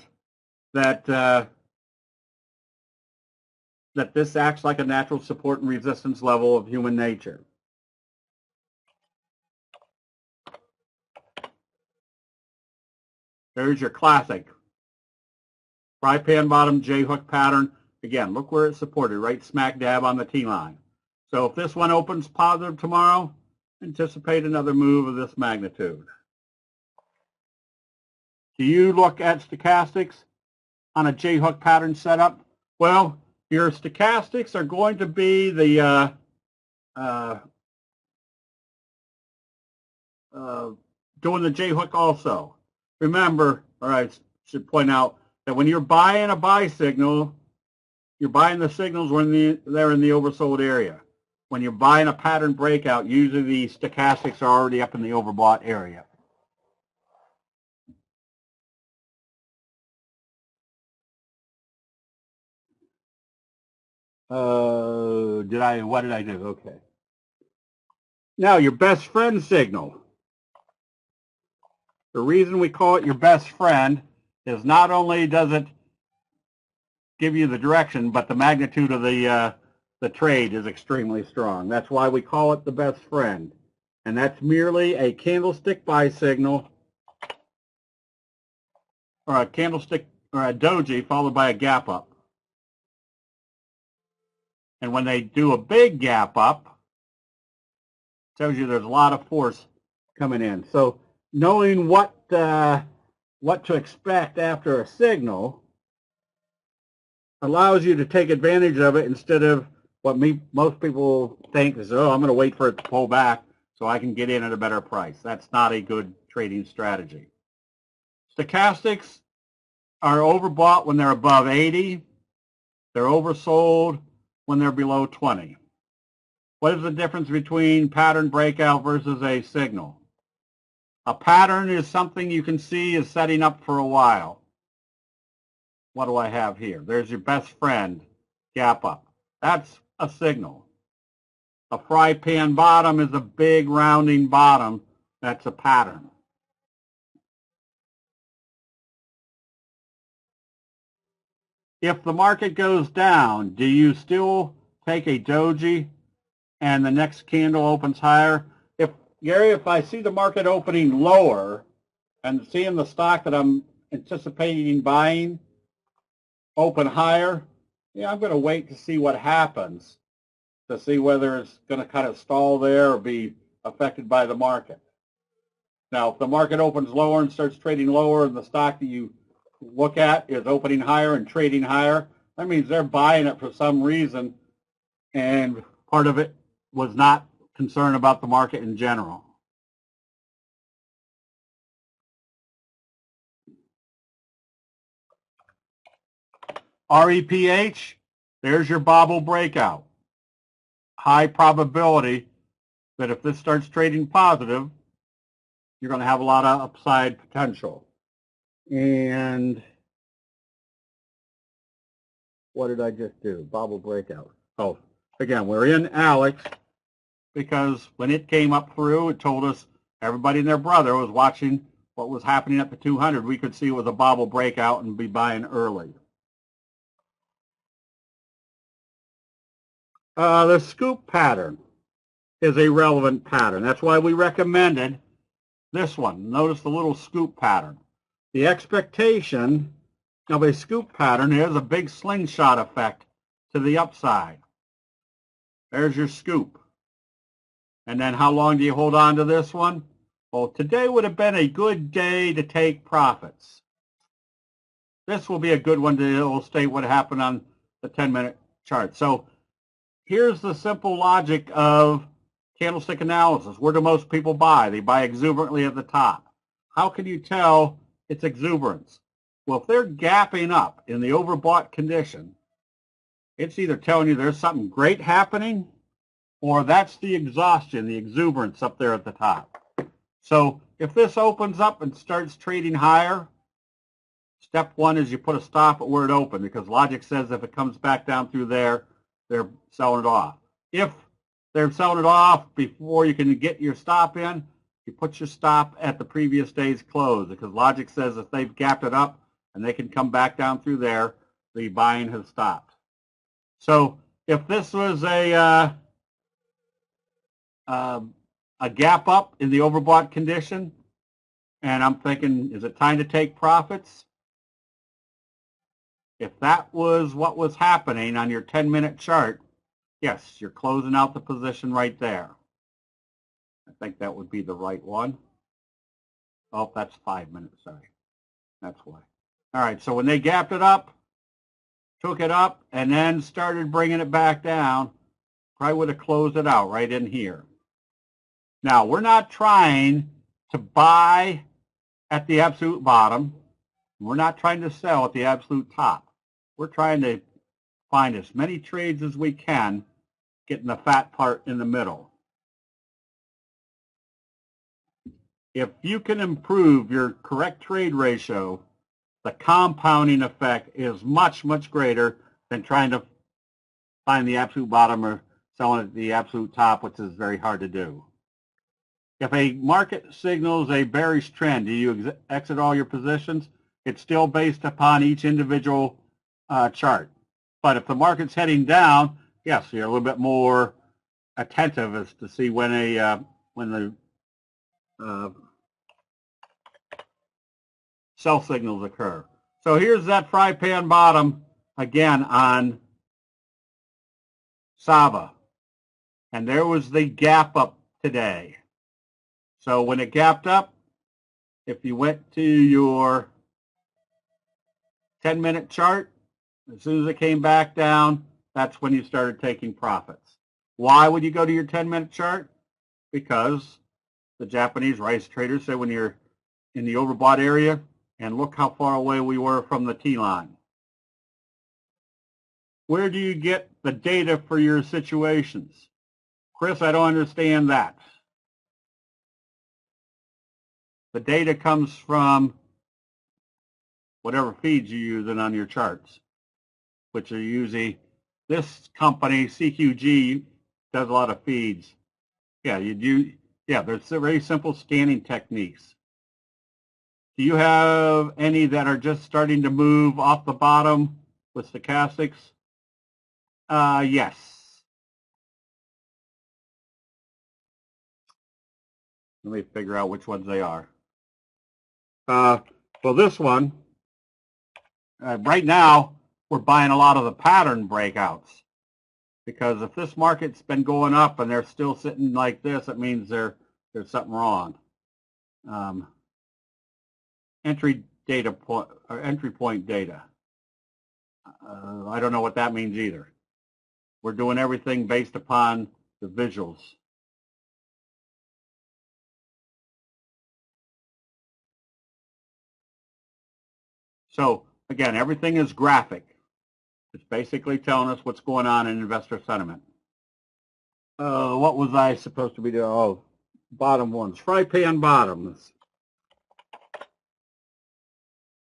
that that this acts like a natural support and resistance level of human nature. There's your classic fry pan bottom J-hook pattern. Again, look where it's supported, right smack dab on the T-line. So if this one opens positive tomorrow, anticipate another move of this magnitude. Do you look at stochastics on a J-hook pattern setup? Well, your stochastics are going to be the doing the J-hook also. Remember, or I should point out, that when you're buying a buy signal, you're buying the signals when they're in the oversold area. When you're buying a pattern breakout, usually the stochastics are already up in the overbought area. What did I do? Okay. Now, your best friend signal. The reason we call it your best friend is not only does it give you the direction, but the magnitude of the trade is extremely strong. That's why we call it the best friend. And that's merely a candlestick buy signal or a candlestick or a doji followed by a gap up. And when they do a big gap up, it tells you there's a lot of force coming in. So knowing what to expect after a signal allows you to take advantage of it instead of what most people think is, oh, I'm going to wait for it to pull back so I can get in at a better price. That's not a good trading strategy. Stochastics are overbought when they're above 80. They're oversold when they're below 20. What is the difference between pattern breakout versus a signal? A pattern is something you can see is setting up for a while. What do I have here? There's your best friend, gap up. That's a signal. A fry pan bottom is a big rounding bottom. That's a pattern. If the market goes down, do you still take a doji and the next candle opens higher? Gary, if I see the market opening lower and seeing the stock that I'm anticipating buying open higher, yeah, I'm going to wait to see what happens to see whether it's going to kind of stall there or be affected by the market. Now, if the market opens lower and starts trading lower and the stock that you look at is opening higher and trading higher, that means they're buying it for some reason, and part of it was not concern about the market in general. REPH, there's your bobble breakout. High probability that if this starts trading positive, you're going to have a lot of upside potential. And what did I just do? Bobble breakout. Oh, again, we're in Alex because when it came up through, it told us everybody and their brother was watching what was happening at the 200. We could see it was a bobble breakout and be buying early. The scoop pattern is a relevant pattern. That's why we recommended this one. Notice the little scoop pattern. The expectation of a scoop pattern is a big slingshot effect to the upside. There's your scoop. And then how long do you hold on to this one? Well, today would have been a good day to take profits. This will be a good one to illustrate what happened on the 10-minute chart. So here's the simple logic of candlestick analysis. Where do most people buy? They buy exuberantly at the top. How can you tell it's exuberance? Well, if they're gapping up in the overbought condition, it's either telling you there's something great happening or that's the exhaustion, the exuberance up there at the top. So if this opens up and starts trading higher, step one is you put a stop at where it opened, because logic says if it comes back down through there, they're selling it off. If they're selling it off before you can get your stop in, you put your stop at the previous day's close, because logic says if they've gapped it up and they can come back down through there, the buying has stopped. So if this was a gap up in the overbought condition, and I'm thinking, is it time to take profits? If that was what was happening on your 10-minute chart, yes, you're closing out the position right there. I think that would be the right one. Oh, that's 5 minutes, sorry. That's why. All right, so when they gapped it up, took it up, and then started bringing it back down, probably would have closed it out right in here. Now, we're not trying to buy at the absolute bottom. We're not trying to sell at the absolute top. We're trying to find as many trades as we can, getting the fat part in the middle. If you can improve your correct trade ratio, the compounding effect is much, much greater than trying to find the absolute bottom or selling at the absolute top, which is very hard to do. If a market signals a bearish trend, do you exit all your positions? It's still based upon each individual chart. But if the market's heading down, yes, you're a little bit more attentive as to see when the sell signals occur. So here's that fry pan bottom again on Saba. And there was the gap up today. So when it gapped up, if you went to your 10-minute chart, as soon as it came back down, that's when you started taking profits. Why would you go to your 10-minute chart? Because the Japanese rice traders say when you're in the overbought area, and look how far away we were from the T-line. Where do you get the data for your situations? Chris, I don't understand that. The data comes from whatever feeds you're using on your charts, which are usually this company, CQG, does a lot of feeds. Yeah, there's very simple scanning techniques. Do you have any that are just starting to move off the bottom with stochastics? Yes. Let me figure out which ones they are. Well, this one, right now, we're buying a lot of the pattern breakouts. Because if this market's been going up and they're still sitting like this, it means there's something wrong. Entry point data. I don't know what that means either. We're doing everything based upon the visuals. So again, everything is graphic. It's basically telling us what's going on in investor sentiment. What was I supposed to be doing? Oh, bottom ones. Fry pan bottoms.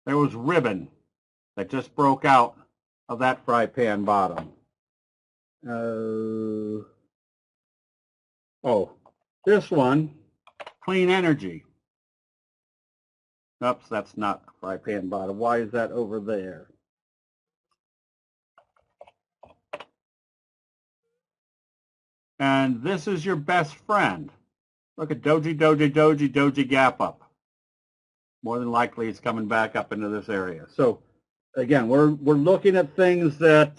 There was ribbon that just broke out of that fry pan bottom. Oh, this one, clean energy. Oops, that's not fry pan bottom. Why is that over there? And this is your best friend. Look at doji, doji, doji, doji, gap up. More than likely it's coming back up into this area. So again, we're looking at things that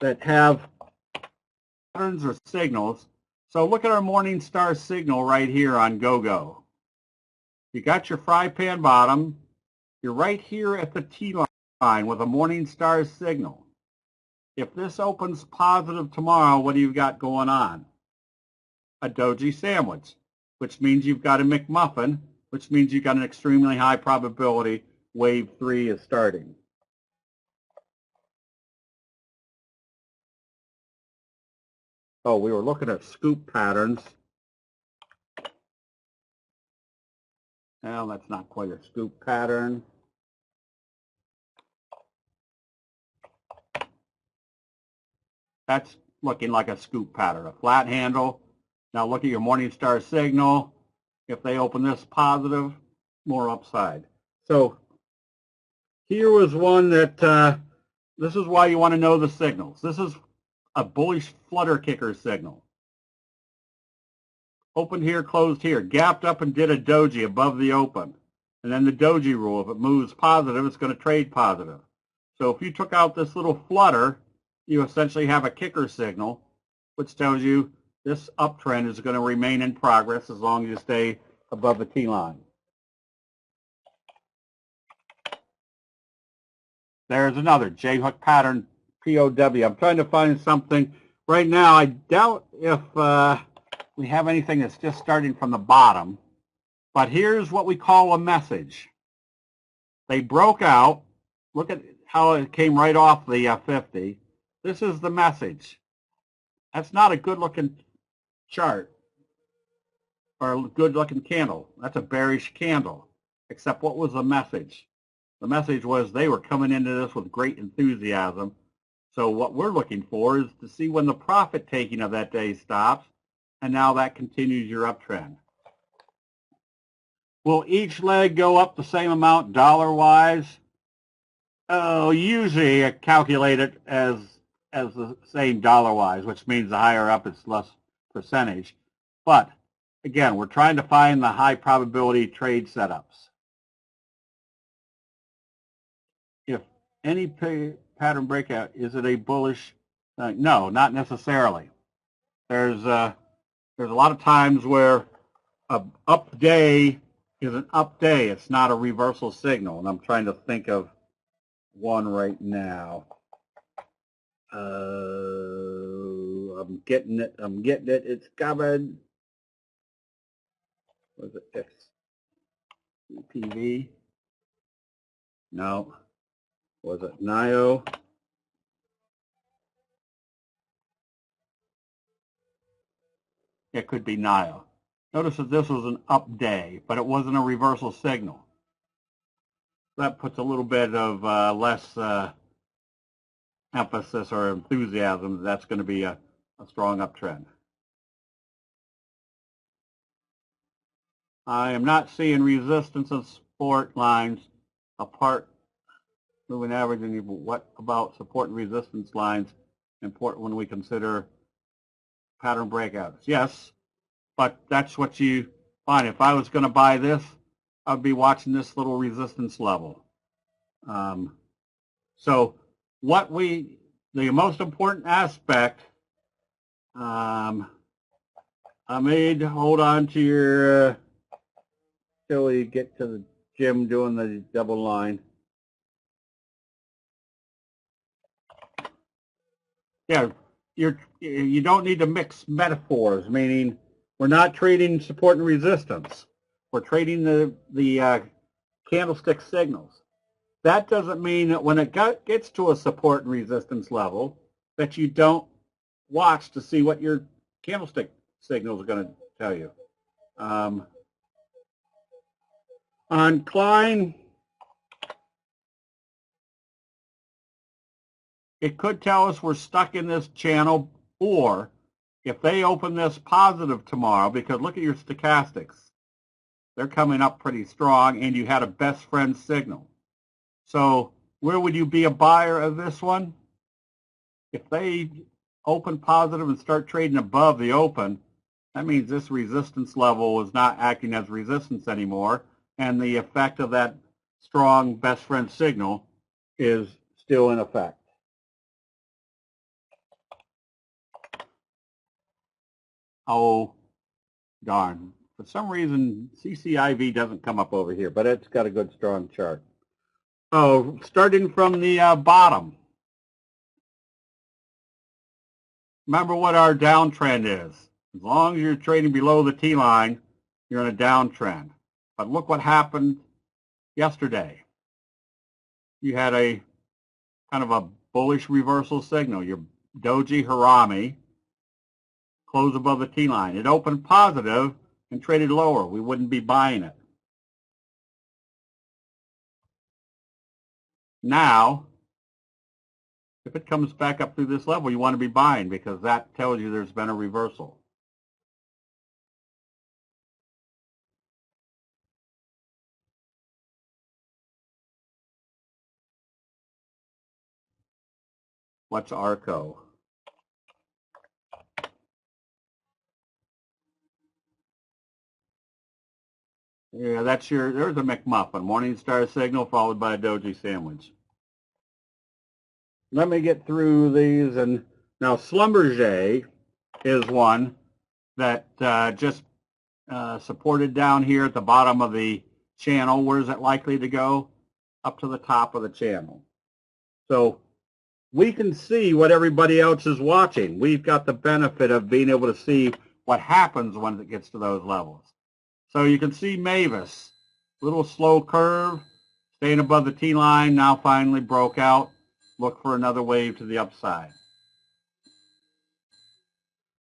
that have patterns or signals. So look at our morning star signal right here on GoGo. You got your fry pan bottom. You're right here at the T line with a morning star signal. If this opens positive tomorrow, what do you got going on? A doji sandwich, which means you've got a McMuffin, which means you've got an extremely high probability wave 3 is starting. Oh, we were looking at scoop patterns. Well, that's not quite a scoop pattern. That's looking like a scoop pattern, a flat handle. Now look at your Morningstar signal. If they open this positive, more upside. So here was one that, this is why you want to know the signals. This is a bullish flutter kicker signal. Opened here, closed here, gapped up and did a doji above the open. And then the doji rule, if it moves positive, it's going to trade positive. So if you took out this little flutter, you essentially have a kicker signal, which tells you this uptrend is going to remain in progress as long as you stay above the T line. There's another J-hook pattern, POW. I'm trying to find something. Right now, I doubt if we have anything that's just starting from the bottom. But here's what we call a message. They broke out. Look at how it came right off the 50. This is the message. That's not a good-looking chart or a good-looking candle. That's a bearish candle. Except what was the message? The message was they were coming into this with great enthusiasm. So what we're looking for is to see when the profit taking of that day stops, and now that continues your uptrend. Will each leg go up the same amount dollar-wise? Oh, usually I calculate it as the same dollar-wise, which means the higher up it's less percentage. But again, we're trying to find the high probability trade setups. If any pattern breakout, is it a bullish? No, not necessarily. There's a lot of times where an up day is an up day. It's not a reversal signal, and I'm trying to think of one right now. I'm getting it. It's coming. Was it X? PV? No. Was it NIO? It could be NIO. Notice that this was an up day, but it wasn't a reversal signal. That puts a little bit of less emphasis or enthusiasm. That's going to be a strong uptrend. I am not seeing resistance and support lines apart moving average. And what about support and resistance lines important when we consider pattern breakouts? Yes, but that's what you find. If I was going to buy this, I'd be watching this little resistance level. So the most important aspect, hold on to your, till we get to the gym doing the double line. Yeah, you don't need to mix metaphors, meaning we're not trading support and resistance. We're trading the candlestick signals. That doesn't mean that when it gets to a support and resistance level that you don't watch to see what your candlestick signals are going to tell you. On Klein, it could tell us we're stuck in this channel, or if they open this positive tomorrow, because look at your stochastics. They're coming up pretty strong, and you had a best friend signal. So where would you be a buyer of this one? If they open positive and start trading above the open, that means this resistance level is not acting as resistance anymore, and the effect of that strong best friend signal is still in effect. Oh, darn. For some reason, CCIV doesn't come up over here, but it's got a good strong chart. Oh, starting from the bottom. Remember what our downtrend is. As long as you're trading below the T-line, you're in a downtrend. But look what happened yesterday. You had a kind of a bullish reversal signal. Your Doji Harami closed above the T-line. It opened positive and traded lower. We wouldn't be buying it. Now, if it comes back up through this level, you want to be buying because that tells you there's been a reversal. What's ARCO? Yeah, there's a McMuffin. Morningstar signal followed by a doji sandwich. Let me get through these. And now Schlumberger is one that just supported down here at the bottom of the channel. Where is it likely to go? Up to the top of the channel. So we can see what everybody else is watching. We've got the benefit of being able to see what happens when it gets to those levels. So you can see Mavis, little slow curve, staying above the T-line, now finally broke out. Look for another wave to the upside.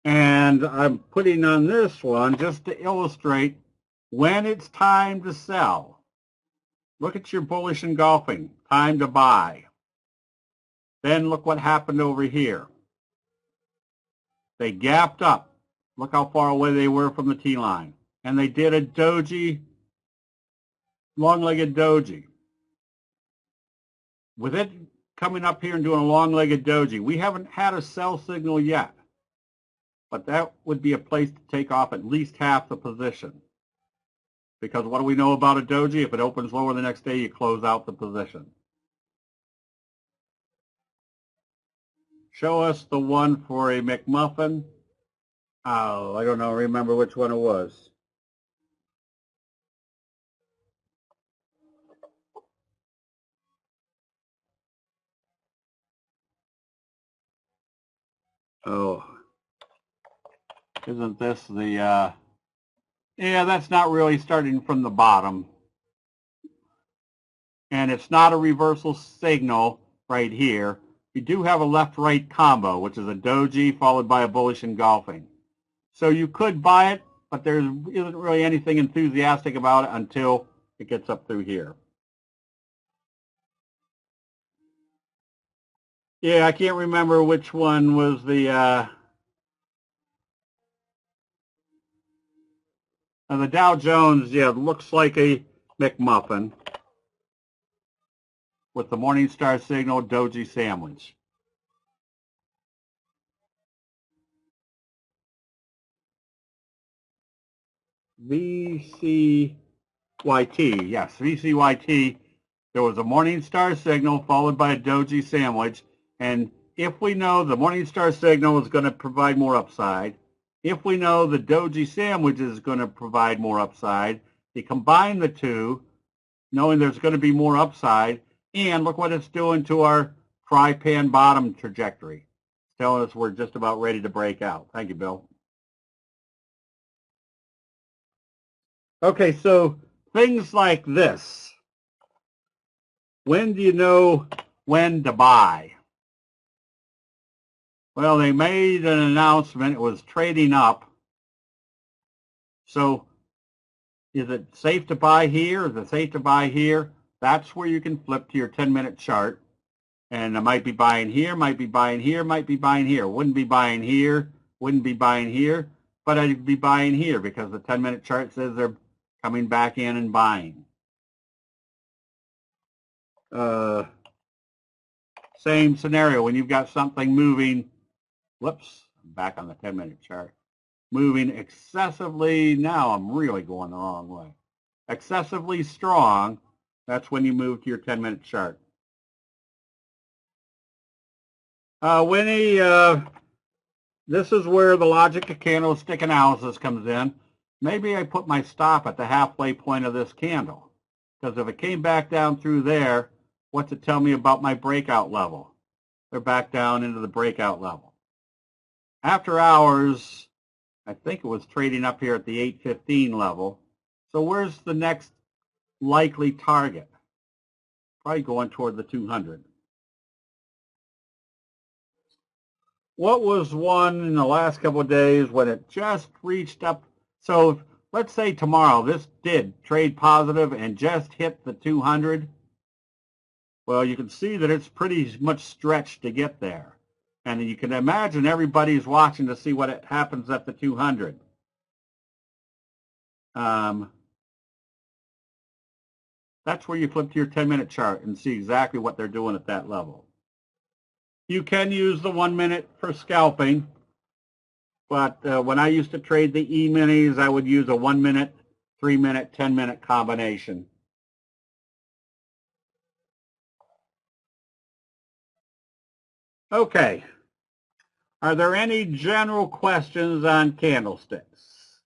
And I'm putting on this one just to illustrate when it's time to sell. Look at your bullish engulfing, time to buy. Then look what happened over here. They gapped up. Look how far away they were from the T-line. And they did a doji, long-legged doji. With it coming up here and doing a long-legged doji, we haven't had a sell signal yet. But that would be a place to take off at least half the position. Because what do we know about a doji? If it opens lower the next day, you close out the position. Show us the one for a McMuffin. Oh, I don't know. Remember which one it was. Oh, isn't this the, yeah, that's not really starting from the bottom. And it's not a reversal signal right here. You do have a left-right combo, which is a doji followed by a bullish engulfing. So you could buy it, but there isn't really anything enthusiastic about it until it gets up through here. Yeah, I can't remember which one was the Dow Jones. Yeah, looks like a McMuffin with the Morningstar signal doji sandwich. VCYT, yes, VCYT. There was a Morningstar signal followed by a doji sandwich, and if we know the Morningstar signal is going to provide more upside, if we know the doji sandwich is going to provide more upside, you combine the two, knowing there's going to be more upside, and look what it's doing to our fry-pan bottom trajectory. It's telling us we're just about ready to break out. Thank you, Bill. Okay, so things like this. When do you know when to buy? Well, they made an announcement. It was trading up. So is it safe to buy here? Is it safe to buy here? That's where you can flip to your 10-minute chart And I might be buying here, might be buying here, might be buying here. Wouldn't be buying here, wouldn't be buying here, but I'd be buying here because the 10-minute chart says they're coming back in and buying. Same scenario when you've got something moving, whoops, I'm back on the 10-minute chart, moving excessively, now I'm really going the wrong way, excessively strong, that's when you move to your 10-minute chart. Winnie, this is where the logic of candlestick analysis comes in. Maybe I put my stop at the halfway point of this candle, because if it came back down through there, what's it tell me about my breakout level? They're back down into the breakout level. After hours, I think it was trading up here at the 815 level. So where's the next likely target? Probably going toward the 200. What was one in the last couple of days when it just reached up? So let's say tomorrow this did trade positive and just hit the 200. Well, you can see that it's pretty much stretched to get there. And you can imagine everybody's watching to see what happens at the 200. That's where you flip to your 10-minute chart and see exactly what they're doing at that level. You can use the 1 minute for scalping, but when I used to trade the E-minis, I would use a 1 minute, 3 minute, 10-minute combination. Okay. Are there any general questions on candlesticks?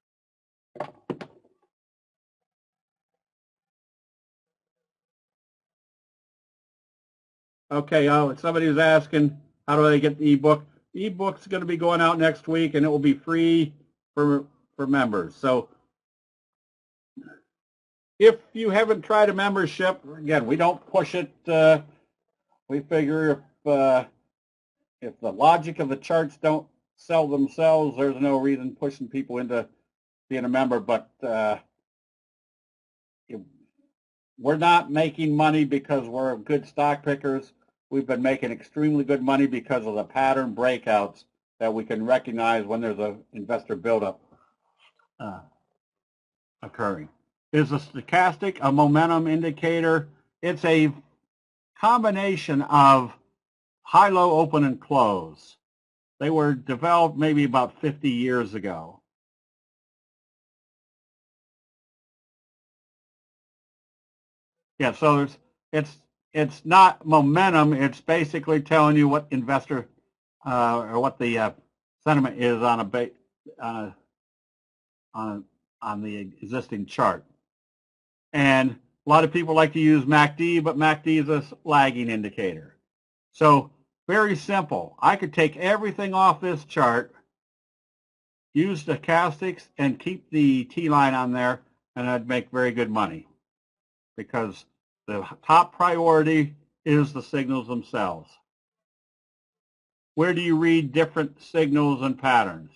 Okay, somebody was asking, how do I get the ebook? The ebook's going to be going out next week, and it will be free for members. So if you haven't tried a membership, again, we don't push it. We figure if the logic of the charts don't sell themselves, there's no reason pushing people into being a member. But we're not making money because we're good stock pickers. We've been making extremely good money because of the pattern breakouts that we can recognize when there's an investor buildup occurring. Is a stochastic a momentum indicator? It's a combination of high, low, open, and close. They were developed maybe about 50 years ago. Yeah, so it's not momentum. It's basically telling you what investor or what the sentiment is on the existing chart. And a lot of people like to use MACD, but MACD is a lagging indicator. So very simple. I could take everything off this chart, use stochastics, and keep the T-line on there, and I'd make very good money because the top priority is the signals themselves. Where do you read different signals and patterns?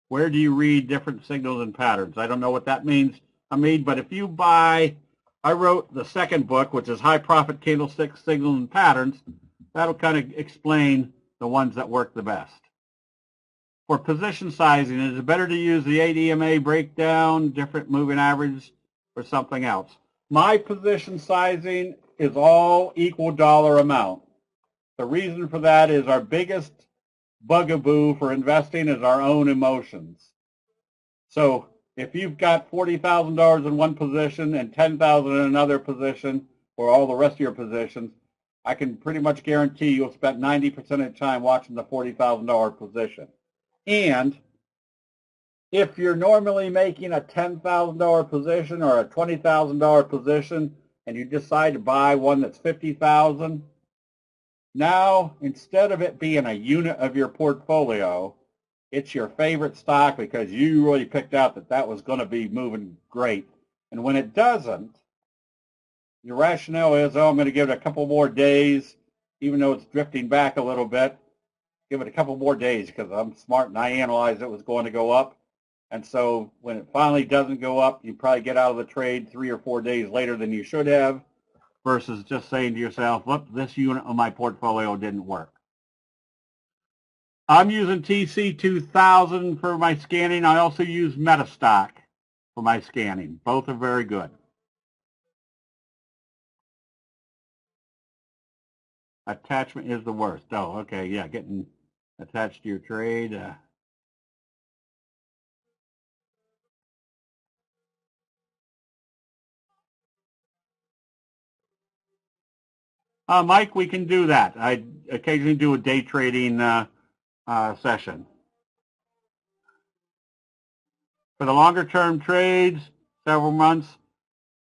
Where do you read different signals and patterns? I don't know what that means, Hamid, but if you buy, I wrote the second book, which is High Profit Candlesticks, Signals and Patterns. That'll kind of explain the ones that work the best. For position sizing, is it better to use the 8 EMA breakdown, different moving average, or something else? My position sizing is all equal dollar amount. The reason for that is our biggest bugaboo for investing is our own emotions. So if you've got $40,000 in one position and $10,000 in another position, or all the rest of your positions, I can pretty much guarantee you'll spend 90% of the time watching the $40,000 position. And if you're normally making a $10,000 position or a $20,000 position and you decide to buy one that's $50,000, now instead of it being a unit of your portfolio, it's your favorite stock because you really picked out that that was going to be moving great. And when it doesn't, your rationale is, oh, I'm going to give it a couple more days, even though it's drifting back a little bit. Give it a couple more days because I'm smart and I analyzed it was going to go up. And so when it finally doesn't go up, you probably get out of the trade 3 or 4 days later than you should have. versus just saying to yourself, look, this unit of my portfolio didn't work. I'm using TC2000 for my scanning. I also use Metastock for my scanning. Both are very good. Attachment is the worst. Oh, okay, yeah, getting attached to your trade. Mike, we can do that. I occasionally do a day trading session. For the longer term trades, several months,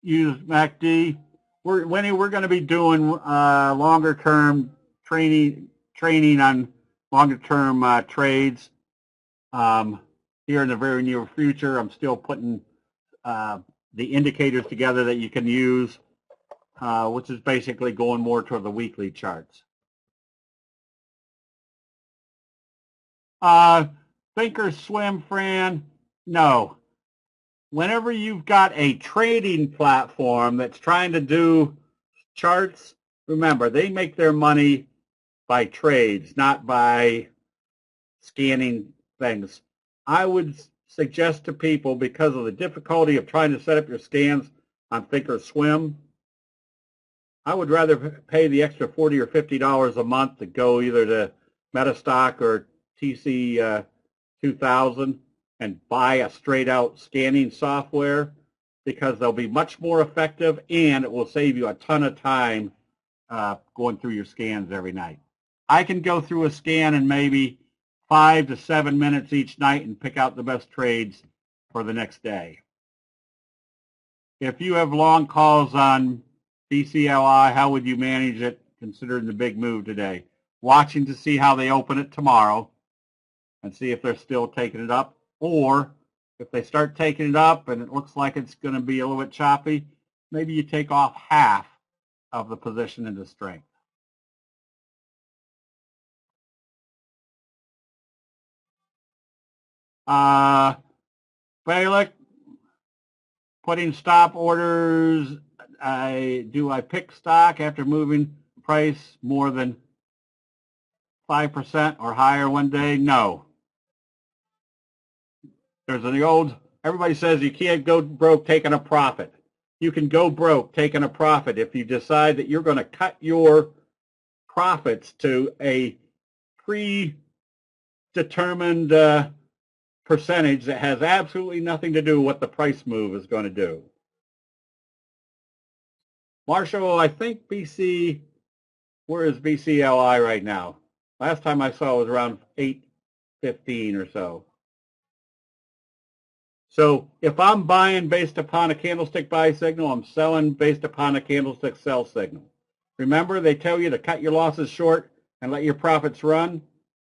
use MACD. We're going to be doing longer term training on longer term trades here in the very near future. I'm still putting the indicators together that you can use, which is basically going more toward the weekly charts. Thinkorswim, Fran, no. Whenever you've got a trading platform that's trying to do charts, remember, they make their money by trades, not by scanning things. I would suggest to people, because of the difficulty of trying to set up your scans on Thinkorswim, I would rather pay the extra $40 or $50 a month to go either to Metastock or TC 2000 and buy a straight out scanning software, because they'll be much more effective and it will save you a ton of time going through your scans every night. I can go through a scan in maybe 5 to 7 minutes each night and pick out the best trades for the next day. If you have long calls on BCLI, how would you manage it considering the big move today? Watching to see how they open it tomorrow and see if they're still taking it up. Or if they start taking it up and it looks like it's going to be a little bit choppy, maybe you take off half of the position into strength. Balik, putting stop orders. Do I pick stock after moving price more than 5% or higher one day? No. There's the old, everybody says you can't go broke taking a profit. You can go broke taking a profit if you decide that you're going to cut your profits to a predetermined percentage that has absolutely nothing to do with what the price move is going to do. Marshall, I think BC, where is BCLI right now? Last time I saw it was around 8.15 or so. So if I'm buying based upon a candlestick buy signal, I'm selling based upon a candlestick sell signal. Remember, they tell you to cut your losses short and let your profits run.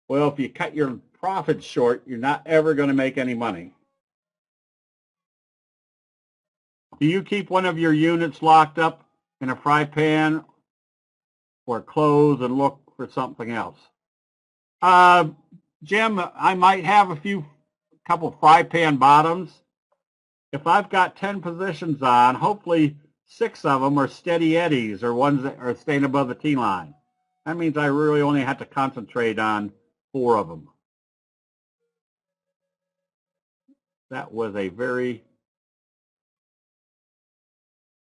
Well, if you cut your profits short, you're not ever going to make any money. Do you keep one of your units locked up in a fry pan or close and look for something else? Jim, I might have a couple fry pan bottoms. If I've got 10 positions on, hopefully 6 of them are steady eddies or ones that are staying above the T line. That means I really only have to concentrate on 4 of them. That was a very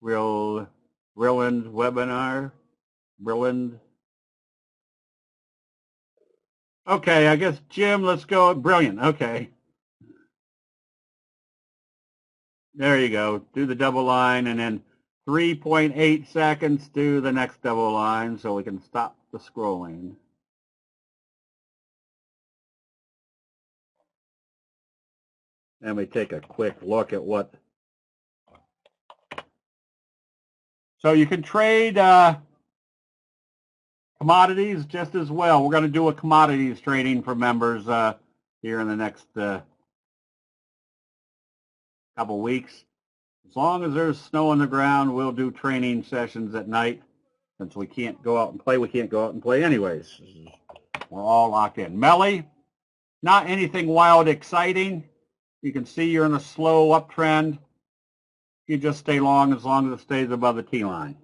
brilliant webinar. Brilliant. Okay, I guess, Jim, let's go. Brilliant. Okay. There you go. Do the double line, and then 3.8 seconds, do the next double line so we can stop the scrolling. And we take a quick look at what. So you can trade commodities just as well. We're going to do a commodities trading for members here in the next couple weeks. As long as there's snow on the ground, we'll do training sessions at night. Since we can't go out and play, we can't go out and play anyways. We're all locked in. Melly, not anything wild exciting. You can see you're in a slow uptrend. You just stay long as it stays above the T line.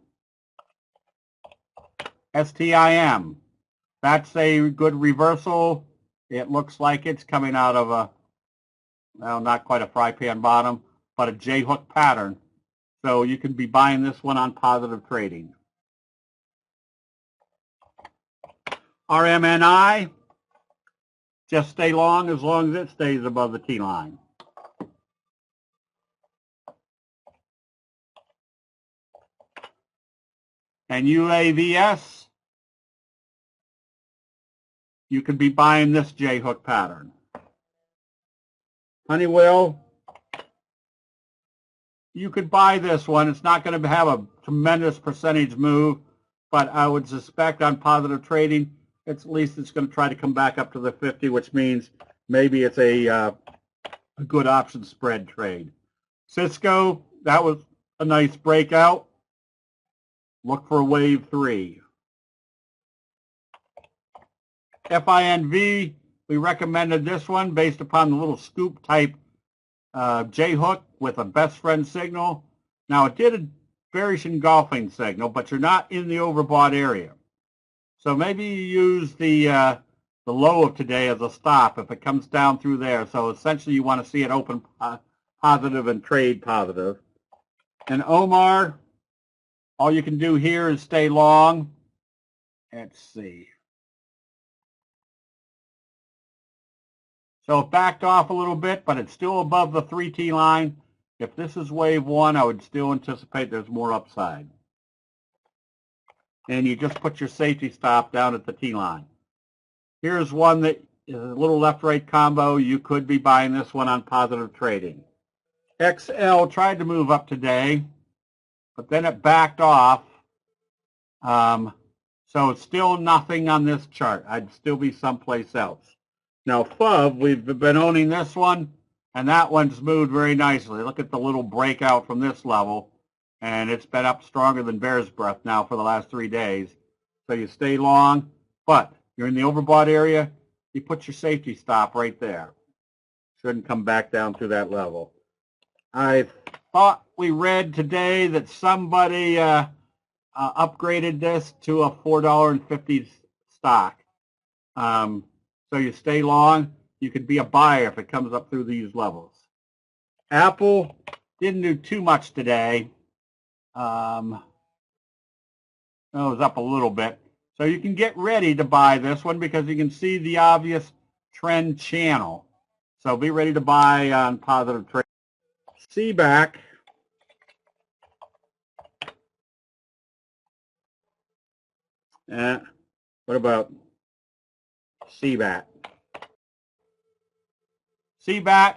STIM. That's a good reversal. It looks like it's coming out of a, well, not quite a fry pan bottom, but a J-hook pattern. So you can be buying this one on positive trading. RMNI, just stay long as it stays above the T line. And UAVS, you could be buying this J-hook pattern. Honeywell, you could buy this one. It's not going to have a tremendous percentage move, but I would suspect on positive trading, at least it's going to try to come back up to the 50, which means maybe it's a good option spread trade. Cisco, that was a nice breakout. Look for wave 3. FINV, we recommended this one based upon the little scoop type J-hook with a best friend signal. Now it did a bearish engulfing signal, but you're not in the overbought area. So maybe you use the low of today as a stop if it comes down through there. So essentially you want to see it open positive and trade positive. And Omar, all you can do here is stay long. Let's see. So it backed off a little bit, but it's still above the 3T line. If this is wave 1, I would still anticipate there's more upside. And you just put your safety stop down at the T line. Here's one that is a little left-right combo. You could be buying this one on positive trading. XL tried to move up today, but then it backed off. So it's still nothing on this chart. I'd still be someplace else. Now, FUV, we've been owning this one, and that one's moved very nicely. Look at the little breakout from this level, and it's been up stronger than bear's breath now for the last 3 days. So you stay long, but you're in the overbought area, you put your safety stop right there. Shouldn't come back down to that level. I thought we read today that somebody upgraded this to a $4.50 stock. So you stay long. You could be a buyer if it comes up through these levels. Apple didn't do too much today. It was up a little bit. So you can get ready to buy this one because you can see the obvious trend channel. So be ready to buy on positive trade. CBAC. What about CBAT? CBAT,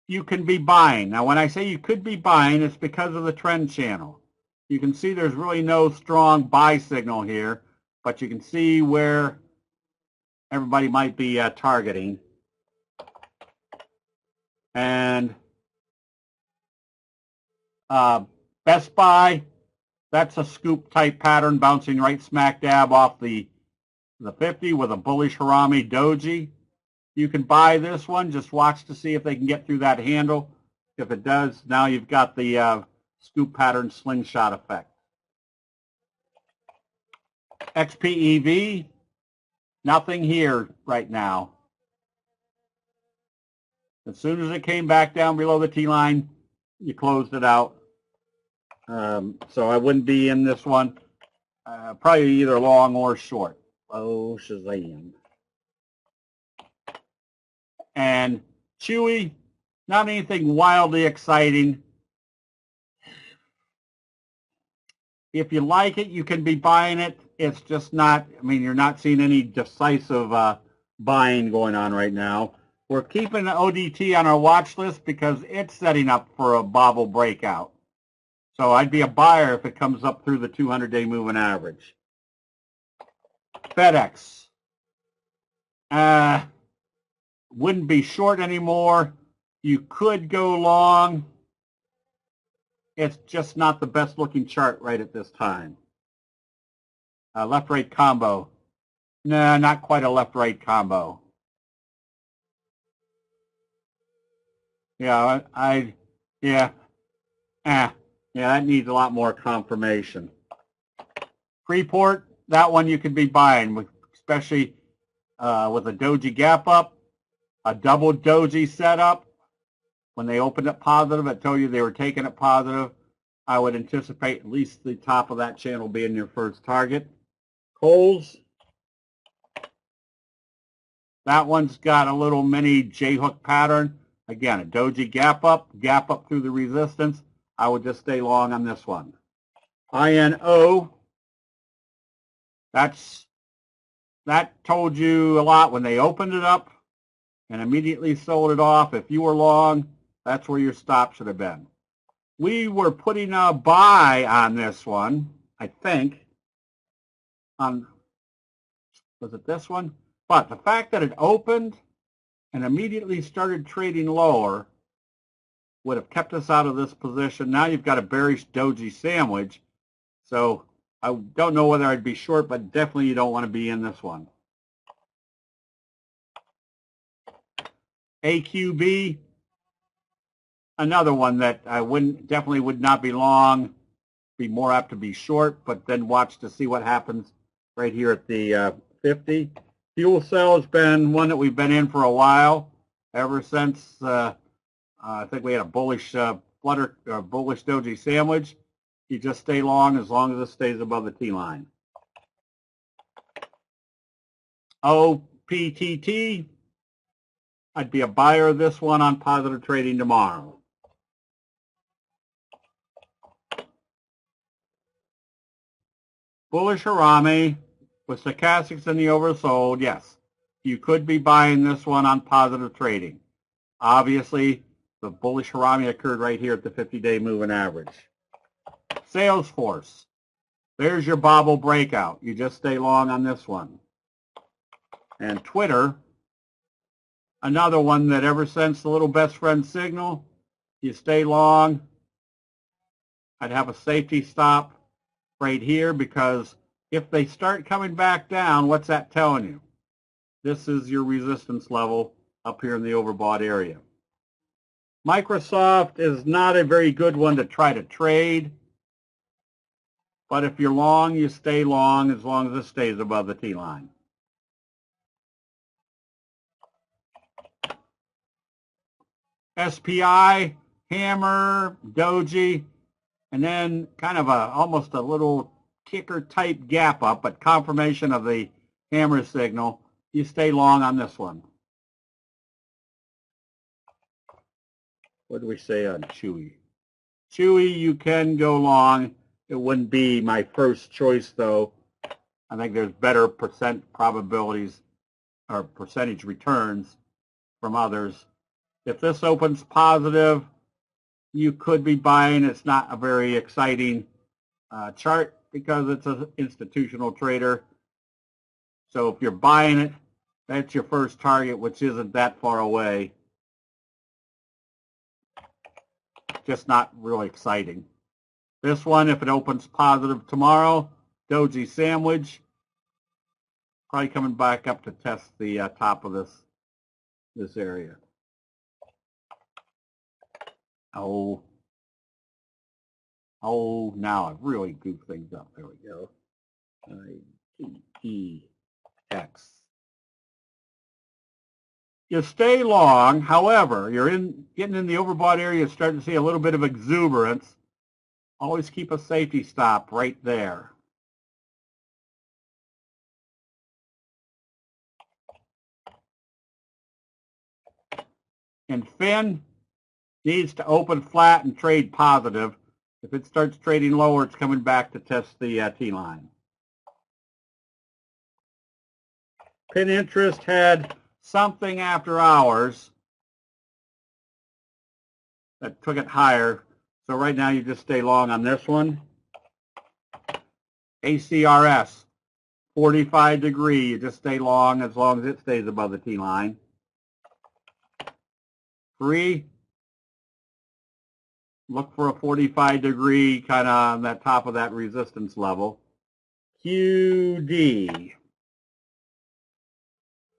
you can be buying. Now, when I say you could be buying, it's because of the trend channel. You can see there's really no strong buy signal here, but you can see where everybody might be targeting. And Best Buy, that's a scoop type pattern bouncing right smack dab off the 50 with a bullish Harami doji. You can buy this one. Just watch to see if they can get through that handle. If it does, now you've got the scoop pattern slingshot effect. XPEV, nothing here right now. As soon as it came back down below the T line, you closed it out. So I wouldn't be in this one. Probably either long or short. Oh, Shazam. And Chewy, not anything wildly exciting. If you like it, you can be buying it. It's just not, I mean, you're not seeing any decisive buying going on right now. We're keeping the ODT on our watch list because it's setting up for a bobble breakout. So I'd be a buyer if it comes up through the 200-day moving average. FedEx. Wouldn't be short anymore. You could go long. It's just not the best looking chart right at this time. Left-right combo. No, not quite a left-right combo. Yeah, yeah, that needs a lot more confirmation. Freeport, that one you could be buying, especially with a doji gap up, a double doji setup. When they opened it positive, I told you they were taking it positive. I would anticipate at least the top of that channel being your first target. Coles, that one's got a little mini J-hook pattern. Again, a doji gap up through the resistance. I would just stay long on this one. INO, that told you a lot when they opened it up and immediately sold it off. If you were long, that's where your stop should have been. We were putting a buy on this one, I think. Was it this one? But the fact that it opened and immediately started trading lower would have kept us out of this position. Now you've got a bearish doji sandwich. So I don't know whether I'd be short, but definitely you don't want to be in this one. AQB, another one that I definitely would not be long, be more apt to be short, but then watch to see what happens right here at the 50. Fuel cell has been one that we've been in for a while, ever since I think we had a bullish bullish doji sandwich. You just stay long as it stays above the T line. OPTT, I'd be a buyer of this one on positive trading tomorrow. Bullish Harami with stochastics in the oversold, yes. You could be buying this one on positive trading. Obviously, the bullish Harami occurred right here at the 50-day moving average. Salesforce, there's your bobble breakout. You just stay long on this one. And Twitter, another one that ever since the little best friend signal, you stay long. I'd have a safety stop right here because if they start coming back down, what's that telling you? This is your resistance level up here in the overbought area. Microsoft is not a very good one to try to trade, but if you're long, you stay long as it stays above the T line. SPI, Hammer, Doji, and then kind of almost a little kicker type gap up, but confirmation of the hammer signal. You stay long on this one. What do we say on Chewy? Chewy, you can go long. It wouldn't be my first choice, though. I think there's better percent probabilities or percentage returns from others. If this opens positive, you could be buying. It's not a very exciting chart because it's an institutional trader. So if you're buying it, that's your first target, which isn't that far away. Just not really exciting. This one, if it opens positive tomorrow, Doji sandwich, probably coming back up to test the top of this area. Oh, now I've really goofed things up. There we go. IEX. You stay long, however, you're getting in the overbought area, starting to see a little bit of exuberance. Always keep a safety stop right there. And Fin needs to open flat and trade positive. If it starts trading lower, it's coming back to test the T line. Pin interest had something after hours that took it higher. So right now you just stay long on this one. ACRS, 45 degree. You just stay long as it stays above the T line. Free. Look for a 45 degree kind of on that top of that resistance level. QD.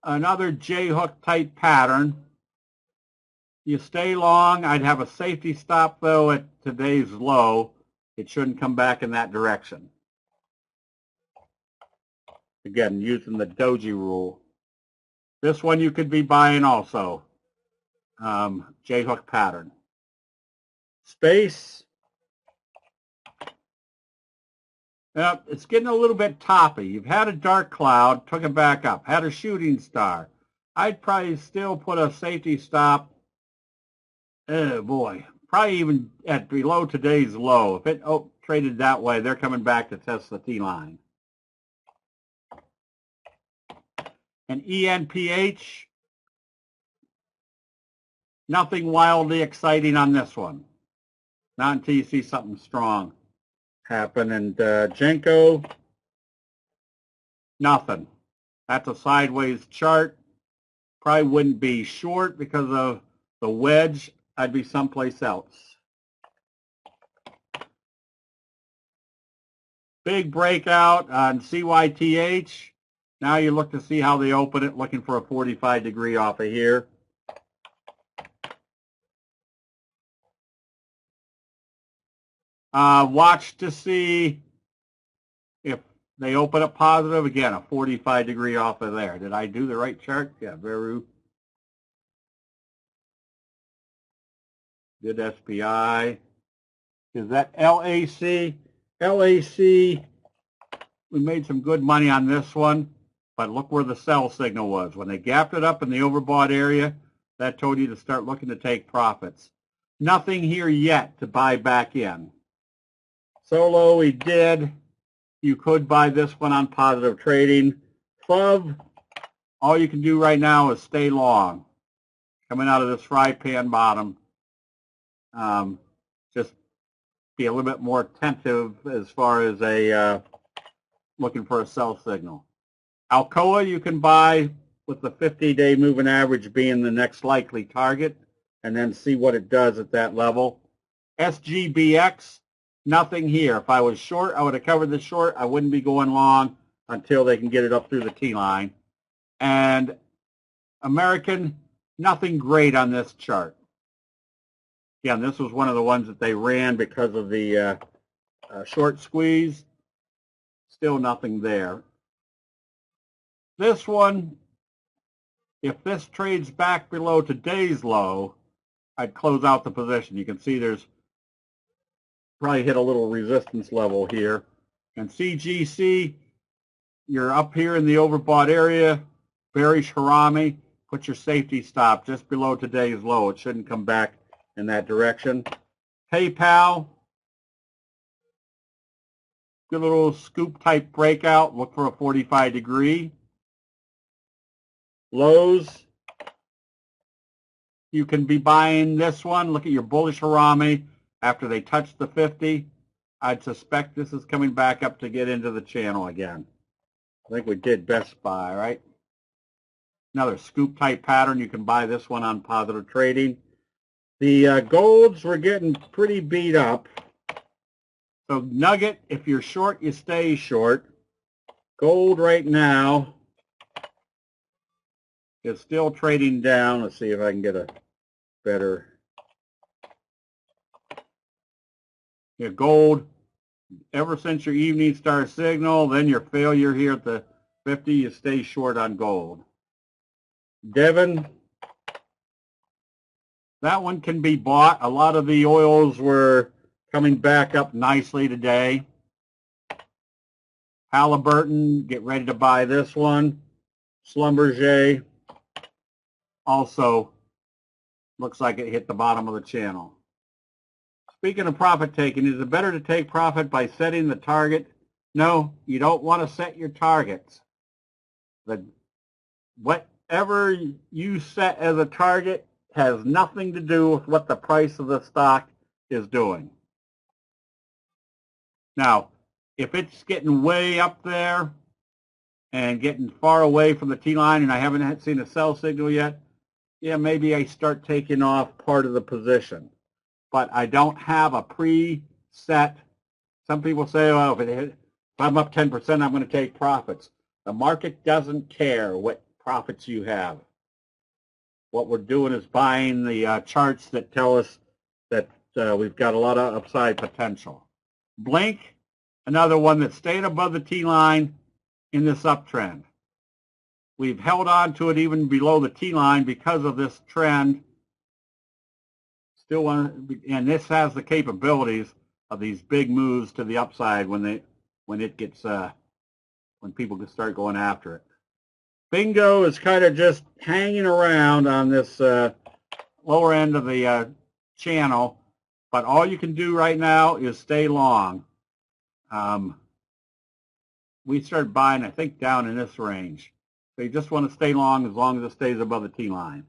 Another J-hook type pattern. You stay long. I'd have a safety stop, though, at today's low. It shouldn't come back in that direction. Again, using the doji rule. This one you could be buying also. J-hook pattern. Space. Now, it's getting a little bit toppy. You've had a dark cloud, took it back up. Had a shooting star. I'd probably still put a safety stop. Oh boy, probably even at below today's low. If it traded that way, they're coming back to test the T-line. And ENPH, nothing wildly exciting on this one. Not until you see something strong happen. And Genko, nothing. That's a sideways chart. Probably wouldn't be short because of the wedge. I'd be someplace else. Big breakout on CYTH. Now you look to see how they open it, looking for a 45 degree off of here. Watch to see if they open up positive. Again, a 45 degree off of there. Did I do the right chart? Yeah, very good. SPI. Is that LAC? LAC, we made some good money on this one, but look where the sell signal was. When they gapped it up in the overbought area, that told you to start looking to take profits. Nothing here yet to buy back in. Solo, we did. You could buy this one on positive trading. Club, all you can do right now is stay long. Coming out of this fry pan bottom, just be a little bit more attentive as far as a looking for a sell signal. Alcoa, you can buy with the 50-day moving average being the next likely target, and then see what it does at that level. SGBX, nothing here. If I was short, I would have covered the short. I wouldn't be going long until they can get it up through the T-line. And American, nothing great on this chart. Again, this was one of the ones that they ran because of the short squeeze. Still nothing there. This one, if this trades back below today's low, I'd close out the position. You can see there's probably hit a little resistance level here. And CGC, you're up here in the overbought area, bearish harami, put your safety stop just below today's low. It shouldn't come back in that direction. PayPal, good little scoop type breakout. Look for a 45 degree. Lows, you can be buying this one. Look at your bullish harami after they touch the 50. I'd suspect this is coming back up to get into the channel again. I think we did Best Buy, right? Another scoop type pattern. You can buy this one on positive trading. The golds were getting pretty beat up. So Nugget, if you're short, you stay short. Gold right now is still trading down. Let's see if I can get a better. Yeah, gold, ever since your evening star signal, then your failure here at the 50, you stay short on gold. Devon, that one can be bought. A lot of the oils were coming back up nicely today. Halliburton, get ready to buy this one. Schlumberger, also looks like it hit the bottom of the channel. Speaking of profit taking, is it better to take profit by setting the target? No, you don't want to set your targets. Whatever you set as a target has nothing to do with what the price of the stock is doing. Now, if it's getting way up there and getting far away from the T-line and I haven't seen a sell signal yet, yeah, maybe I start taking off part of the position. But I don't have a preset. Some people say, well, if I'm up 10%, I'm going to take profits. The market doesn't care what profits you have. What we're doing is buying the charts that tell us that we've got a lot of upside potential. Blink, another one that's staying above the T-line, in this uptrend. We've held on to it even below the T-line because of this trend. Still want to, and this has the capabilities of these big moves to the upside when it gets when people can start going after it. Bingo is kind of just hanging around on this lower end of the channel, but all you can do right now is stay long. We started buying, I think, down in this range. So you just want to stay long as it stays above the T-line.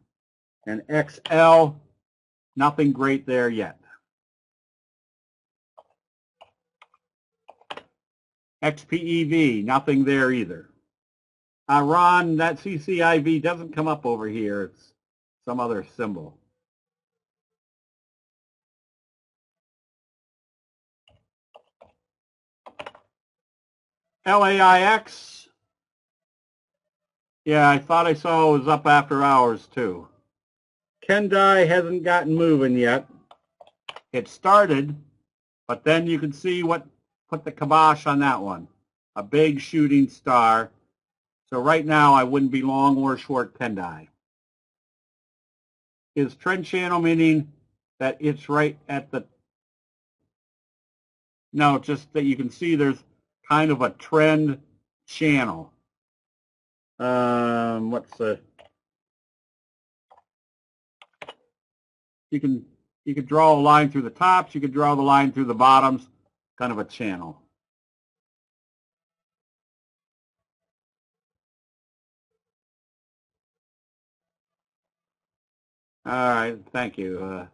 And XL, nothing great there yet. XPEV, nothing there either. Ron, that CCIV doesn't come up over here. It's some other symbol. LAIX, yeah, I thought I saw it was up after hours too. Kendai hasn't gotten moving yet. It started, but then you can see what put the kibosh on that one. A big shooting star. So right now I wouldn't be long or short Kendai. Is trend channel meaning that it's right at the... No, just that you can see there's kind of a trend channel. What's the... You could draw a line through the tops, you could draw the line through the bottoms, kind of a channel. All right, thank you.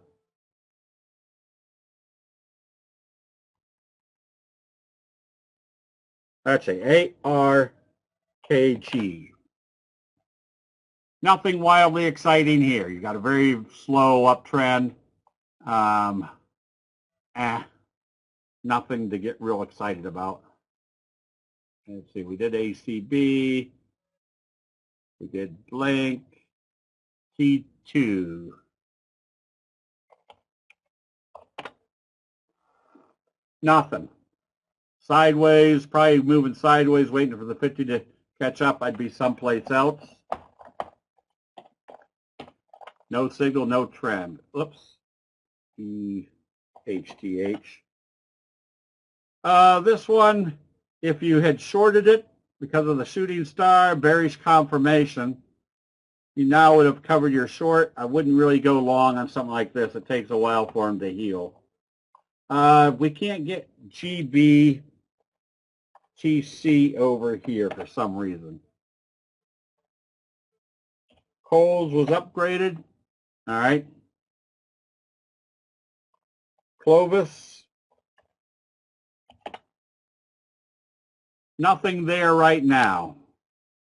That's a ARKG. Nothing wildly exciting here. You got a very slow uptrend. Nothing to get real excited about. Let's see, we did ACB. We did Blink. T2. Nothing. Sideways, probably moving sideways, waiting for the 50 to catch up. I'd be someplace else. No signal, no trend. Oops. HTH. This one, if you had shorted it because of the shooting star, bearish confirmation, you now would have covered your short. I wouldn't really go long on something like this. It takes a while for them to heal. We can't get GBTC over here for some reason. Coles was upgraded. All right. Clovis. Nothing there right now.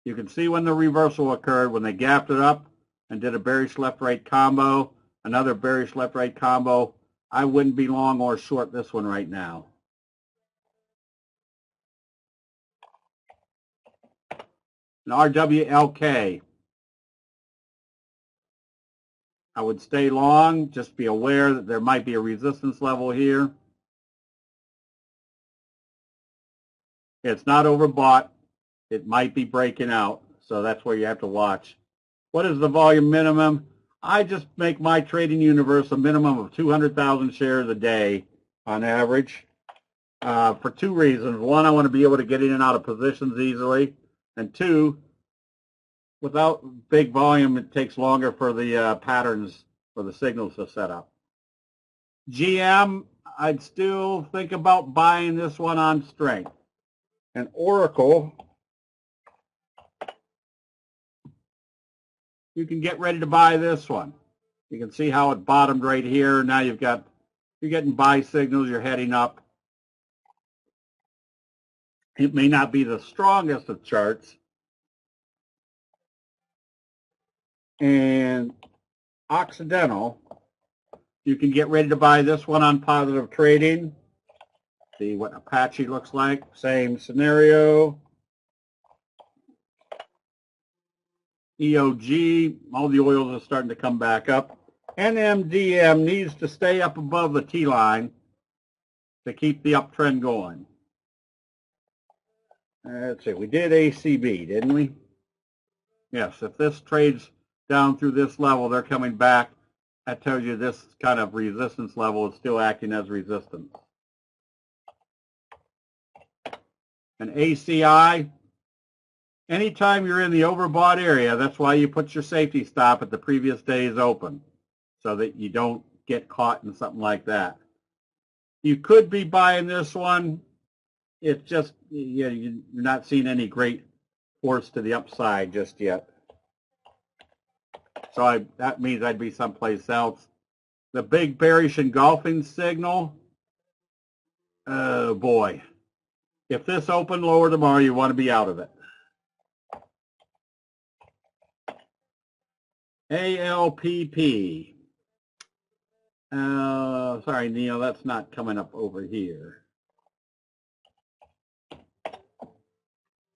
You can see when the reversal occurred, when they gapped it up and did a bearish left-right combo, another bearish left-right combo. I wouldn't be long or short this one right now. An RWLK. I would stay long, just be aware that there might be a resistance level here. It's not overbought. It might be breaking out, so that's where you have to watch. What is the volume minimum? I just make my trading universe a minimum of 200,000 shares a day on average for two reasons. One, I want to be able to get in and out of positions easily. And two, without big volume, it takes longer for the patterns, for the signals to set up. GM, I'd still think about buying this one on strength. And Oracle, you can get ready to buy this one. You can see how it bottomed right here. Now you're getting buy signals, you're heading up. It may not be the strongest of charts. And Occidental, you can get ready to buy this one on positive trading. See what Apache looks like. Same scenario. EOG, all the oils are starting to come back up. NMDM needs to stay up above the T-line to keep the uptrend going. Let's see, we did ACB, didn't we? Yes, if this trades down through this level, they're coming back. That tells you this kind of resistance level is still acting as resistance. And ACI, anytime you're in the overbought area, that's why you put your safety stop at the previous day's open, so that you don't get caught in something like that. You could be buying this one. It's just, you're not seeing any great force to the upside just yet. So that means I'd be someplace else. The big bearish engulfing signal, oh boy. If this opened lower tomorrow, you want to be out of it. ALPP. Sorry, Neil, that's not coming up over here.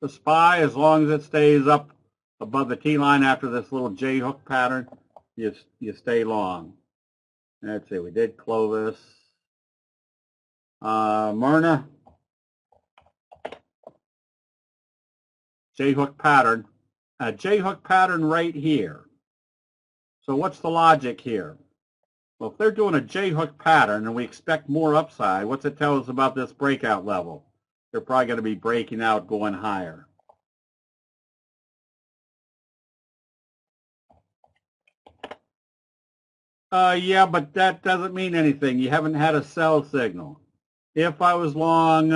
The SPY, as long as it stays up above the T-line after this little J-hook pattern, you stay long. Let's see, we did Clovis. Myrna. J-hook pattern. A J-hook pattern right here. So what's the logic here? Well, if they're doing a J-hook pattern and we expect more upside, what's it tell us about this breakout level? They're probably going to be breaking out, going higher. Yeah, but that doesn't mean anything. You haven't had a sell signal. If I was long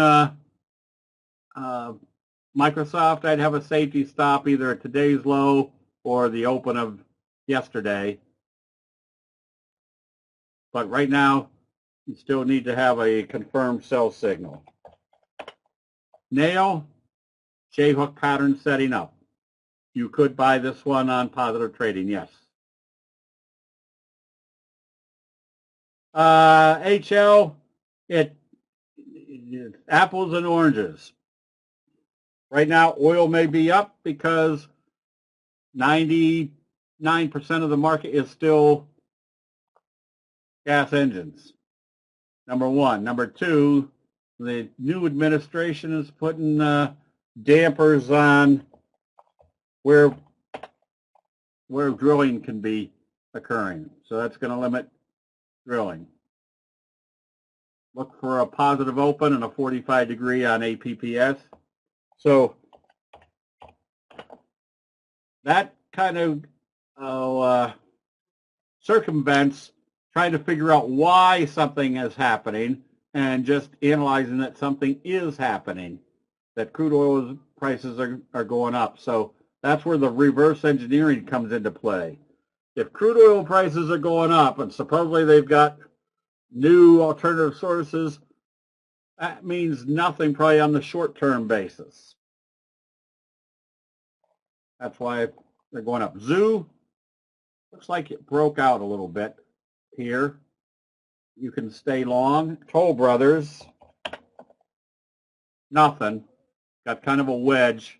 Microsoft, I'd have a safety stop either at today's low or the open of yesterday. But right now, you still need to have a confirmed sell signal. Nail, J-hook pattern setting up. You could buy this one on positive trading, yes. HL, it's apples and oranges. Right now, oil may be up because 99% of the market is still gas engines. Number one. Number two, the new administration is putting dampers on where drilling can be occurring. So that's going to limit drilling. Look for a positive open and a 45 degree on APPS. So that kind of circumvents trying to figure out why something is happening and just analyzing that something is happening, that crude oil prices are going up. So that's where the reverse engineering comes into play. If crude oil prices are going up and supposedly they've got new alternative sources, that means nothing probably on the short-term basis. That's why they're going up. Zoo, looks like it broke out a little bit here. You can stay long. Toll Brothers, nothing. Got kind of a wedge.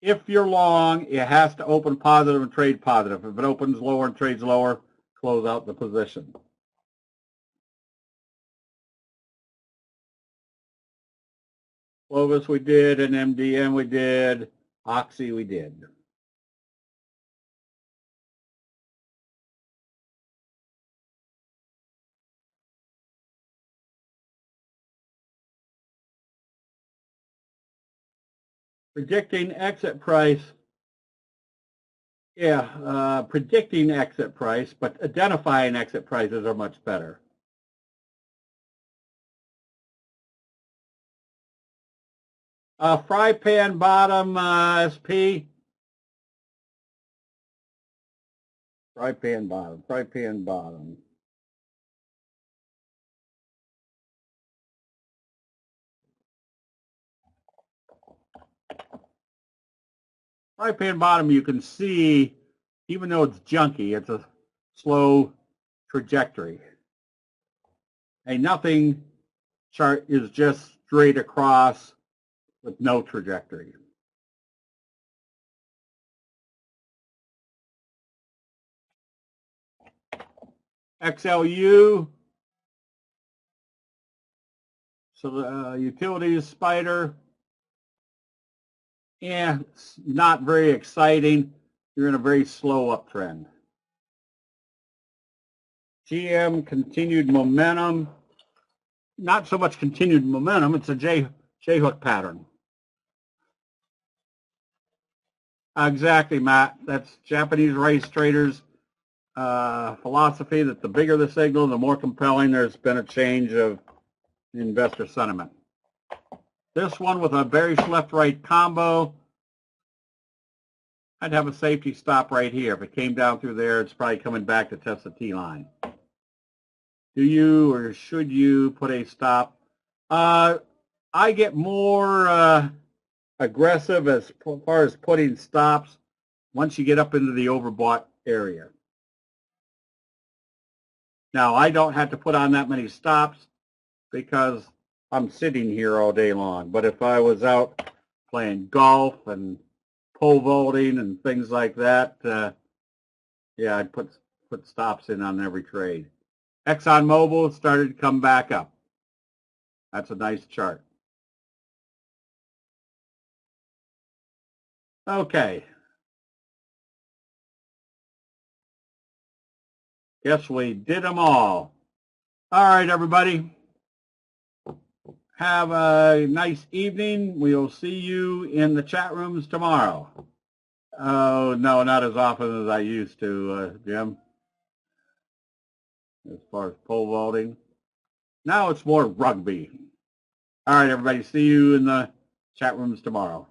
If you're long, it has to open positive and trade positive. If it opens lower and trades lower, close out the position. Clovis we did, and MDM we did, Oxy we did. Predicting exit price. Yeah, predicting exit price, but identifying exit prices are much better. Fry pan bottom SP. Fry pan bottom, fry pan bottom. Fry pan bottom, you can see, even though it's junky, it's a slow trajectory. A nothing chart is just straight across with no trajectory. XLU, so the utilities spider, yeah, it's not very exciting. You're in a very slow uptrend. GM continued momentum. Not so much continued momentum, it's a J-hook pattern. Exactly, Matt. That's Japanese race traders' philosophy that the bigger the signal, the more compelling. There's been a change of investor sentiment. This one with a bearish left-right combo, I'd have a safety stop right here. If it came down through there, it's probably coming back to test the T-line. Do you or should you put a stop? I get more aggressive as far as putting stops once you get up into the overbought area. Now, I don't have to put on that many stops because I'm sitting here all day long. But if I was out playing golf and pole vaulting and things like that, yeah, I'd put stops in on every trade. ExxonMobil started to come back up. That's a nice chart. Okay. Guess we did them all. All right, everybody. Have a nice evening. We'll see you in the chat rooms tomorrow. Oh, no, not as often as I used to, Jim. As far as pole vaulting. Now it's more rugby. All right, everybody. See you in the chat rooms tomorrow.